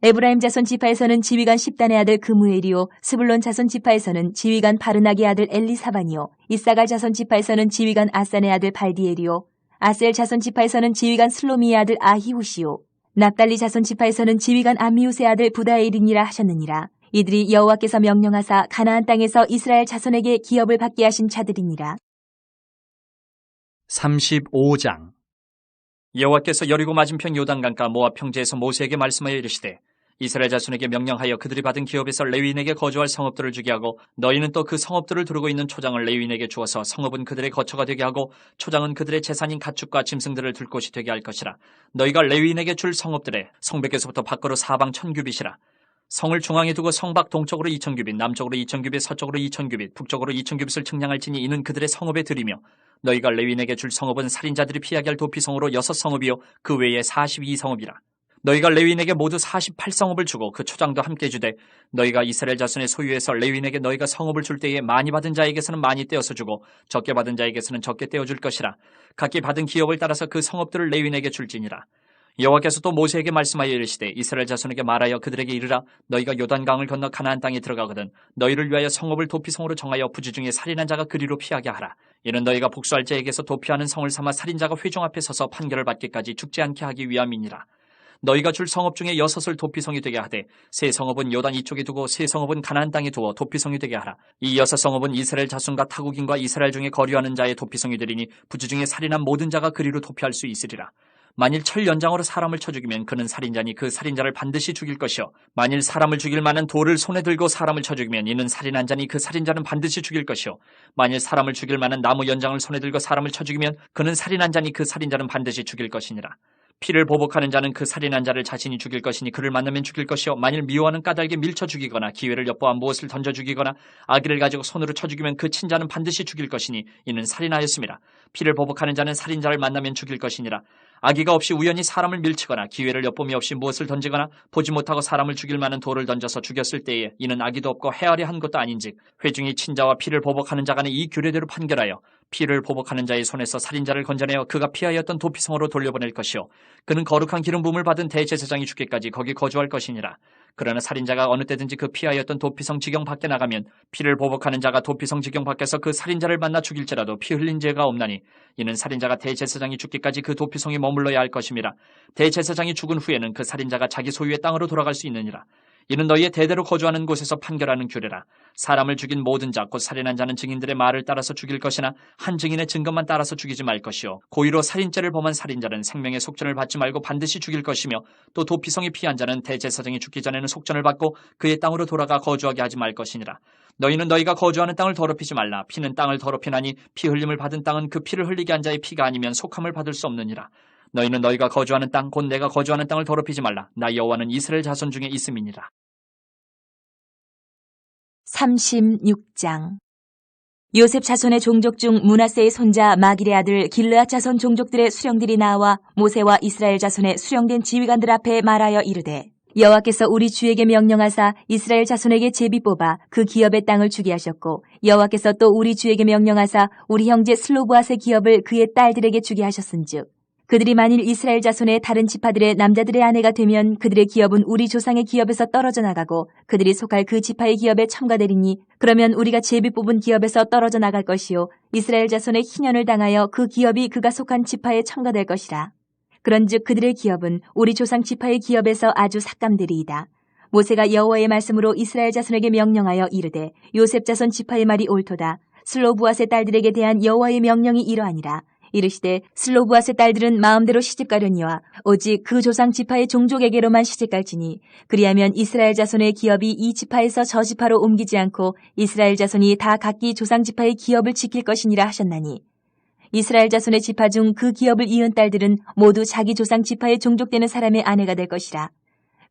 [SPEAKER 2] 에브라임 자손 지파에서는 지휘관 십단의 아들 그무엘이요 스불론 자손 지파에서는 지휘관 바르나기의 아들 엘리사반이요 이사갈 자손 지파에서는 지휘관 아산의 아들 발디엘이요 아셀 자손 지파에서는 지휘관 슬로미의 아들 아히후시요 납달리 자손 지파에서는 지휘관 암미웃의 아들 부다엘이니라 하셨느니라. 이들이 여호와께서 명령하사 가나안 땅에서 이스라엘 자손에게 기업을 받게 하신 자들이니라.
[SPEAKER 1] 35장 여호와께서 여리고 맞은편 요단강가 모압 평지에서 모세에게 말씀하여 이르시되 이스라엘 자손에게 명령하여 그들이 받은 기업에서 레위인에게 거주할 성읍들을 주게 하고 너희는 또 그 성읍들을 두르고 있는 초장을 레위인에게 주어서 성읍은 그들의 거처가 되게 하고 초장은 그들의 재산인 가축과 짐승들을 둘 곳이 되게 할 것이라. 너희가 레위인에게 줄 성읍들의 성벽에서부터 밖으로 사방 1000규빗이라. 성을 중앙에 두고 성 밖 동쪽으로 2000규빗, 남쪽으로 2000규빗, 서쪽으로 2000규빗, 북쪽으로 2000규빗을 측량할지니 이는 그들의 성읍에 들이며 너희가 레위인에게 줄 성읍은 살인자들이 피하게 할 도피성으로 6성읍이요 그 외에 42성읍이라. 너희가 레위인에게 모두 48성읍을 주고 그 초장도 함께 주되 너희가 이스라엘 자손의 소유에서 레위인에게 너희가 성읍을 줄 때에 많이 받은 자에게서는 많이 떼어서 주고 적게 받은 자에게서는 적게 떼어줄 것이라. 각기 받은 기업을 따라서 그 성읍들을 레위인에게 줄지니라. 여호와께서 또 모세에게 말씀하여 이르시되 이스라엘 자손에게 말하여 그들에게 이르라. 너희가 요단강을 건너 가나안 땅에 들어가거든 너희를 위하여 성읍을 도피성으로 정하여 부지 중에 살인한 자가 그리로 피하게 하라. 이는 너희가 복수할 자에게서 도피하는 성을 삼아 살인자가 회중 앞에 서서 판결을 받기까지 죽지 않게 하기 위함이니라. 너희가 줄 성읍 중에 6을 도피성이 되게 하되 세 성읍은 요단 이쪽에 두고 세 성읍은 가나안 땅에 두어 도피성이 되게 하라. 이 6성읍은 이스라엘 자손과 타국인과 이스라엘 중에 거류하는 자의 도피성이 되리니 부지 중에 살인한 모든 자가 그리로 도피할 수 있으리라. 만일 철 연장으로 사람을 쳐 죽이면 그는 살인자니 그 살인자를 반드시 죽일 것이요 만일 사람을 죽일 만한 돌을 손에 들고 사람을 쳐 죽이면 이는 살인한 자니 그 살인자는 반드시 죽일 것이요 만일 사람을 죽일 만한 나무 연장을 손에 들고 사람을 쳐 죽이면 그는 살인한 자니 그 살인자는 반드시 죽일 것이니라. 피를 보복하는 자는 그 살인한 자를 자신이 죽일 것이니 그를 만나면 죽일 것이요 만일 미워하는 까닭에 밀쳐 죽이거나 기회를 엿보아 무엇을 던져 죽이거나 아기를 가지고 손으로 쳐 죽이면 그 친자는 반드시 죽일 것이니 이는 살인하였습니다. 피를 보복하는 자는 살인자를 만나면 죽일 것이니라. 아기가 없이 우연히 사람을 밀치거나 기회를 엿봄이 없이 무엇을 던지거나 보지 못하고 사람을 죽일 만한 돌을 던져서 죽였을 때에 이는 아기도 없고 헤아려 한 것도 아닌즉 회중이 친자와 피를 보복하는 자간에 이 규례대로 판결하여 피를 보복하는 자의 손에서 살인자를 건져내어 그가 피하였던 도피성으로 돌려보낼 것이요 그는 거룩한 기름 부음을 받은 대제사장이 죽기까지 거기 거주할 것이니라. 그러나 살인자가 어느 때든지 그 피하였던 도피성 지경 밖에 나가면 피를 보복하는 자가 도피성 지경 밖에서 그 살인자를 만나 죽일지라도 피 흘린 죄가 없나니 이는 살인자가 대제사장이 죽기까지 그 도피성에 머물러야 할 것임이라. 대제사장이 죽은 후에는 그 살인자가 자기 소유의 땅으로 돌아갈 수 있느니라. 이는 너희의 대대로 거주하는 곳에서 판결하는 규례라. 사람을 죽인 모든 자 곧 살인한 자는 증인들의 말을 따라서 죽일 것이나 한 증인의 증거만 따라서 죽이지 말 것이요 고의로 살인죄를 범한 살인자는 생명의 속전을 받지 말고 반드시 죽일 것이며 또 도피성이 피한 자는 대제사장이 죽기 전에는 속전을 받고 그의 땅으로 돌아가 거주하게 하지 말 것이니라. 너희는 너희가 거주하는 땅을 더럽히지 말라. 피는 땅을 더럽히나니 피 흘림을 받은 땅은 그 피를 흘리게 한 자의 피가 아니면 속함을 받을 수 없느니라. 너희는 너희가 거주하는 땅 곧 내가 거주하는 땅을 더럽히지 말라. 나 여호와는 이스라엘 자손 중에 있음이니라.
[SPEAKER 2] 36장 요셉 자손의 종족 중 므낫세의 손자 마길의 아들 길르앗 자손 종족들의 수령들이 나와 모세와 이스라엘 자손의 수령된 지휘관들 앞에 말하여 이르되 여호와께서 우리 주에게 명령하사 이스라엘 자손에게 제비 뽑아 그 기업의 땅을 주게 하셨고 여호와께서 또 우리 주에게 명령하사 우리 형제 슬로브앗의 기업을 그의 딸들에게 주게 하셨은즉 그들이 만일 이스라엘 자손의 다른 지파들의 남자들의 아내가 되면 그들의 기업은 우리 조상의 기업에서 떨어져 나가고 그들이 속할 그 지파의 기업에 첨가되리니 그러면 우리가 제비 뽑은 기업에서 떨어져 나갈 것이요 이스라엘 자손의 희년을 당하여 그 기업이 그가 속한 지파에 첨가될 것이라. 그런즉 그들의 기업은 우리 조상 지파의 기업에서 아주 삭감되리이다. 모세가 여호와의 말씀으로 이스라엘 자손에게 명령하여 이르되 요셉 자손 지파의 말이 옳도다. 슬로브앗의 딸들에게 대한 여호와의 명령이 이러하니라. 이르시되 슬로브앗의 딸들은 마음대로 시집가려니와 오직 그 조상 지파의 종족에게로만 시집갈지니 그리하면 이스라엘 자손의 기업이 이 지파에서 저 지파로 옮기지 않고 이스라엘 자손이 다 각기 조상 지파의 기업을 지킬 것이니라 하셨나니 이스라엘 자손의 지파 중 그 기업을 이은 딸들은 모두 자기 조상 지파에 종족되는 사람의 아내가 될 것이라.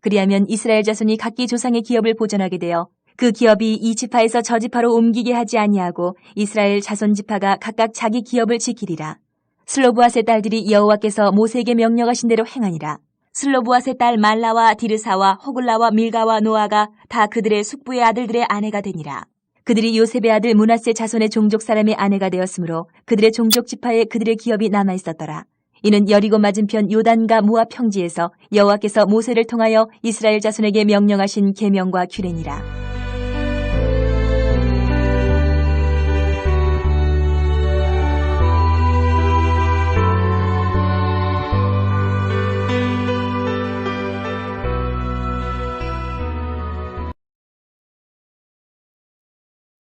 [SPEAKER 2] 그리하면 이스라엘 자손이 각기 조상의 기업을 보존하게 되어 그 기업이 이 지파에서 저 지파로 옮기게 하지 아니하고 이스라엘 자손 지파가 각각 자기 기업을 지키리라. 슬로브앗의 딸들이 여호와께서 모세에게 명령하신 대로 행하니라. 슬로브앗의 딸 말라와 디르사와 호글라와 밀가와 노아가 다 그들의 숙부의 아들들의 아내가 되니라. 그들이 요셉의 아들 므낫세 자손의 종족 사람의 아내가 되었으므로 그들의 종족 지파에 그들의 기업이 남아 있었더라. 이는 여리고 맞은편 요단과 모압 평지에서 여호와께서 모세를 통하여 이스라엘 자손에게 명령하신 계명과 규례니라.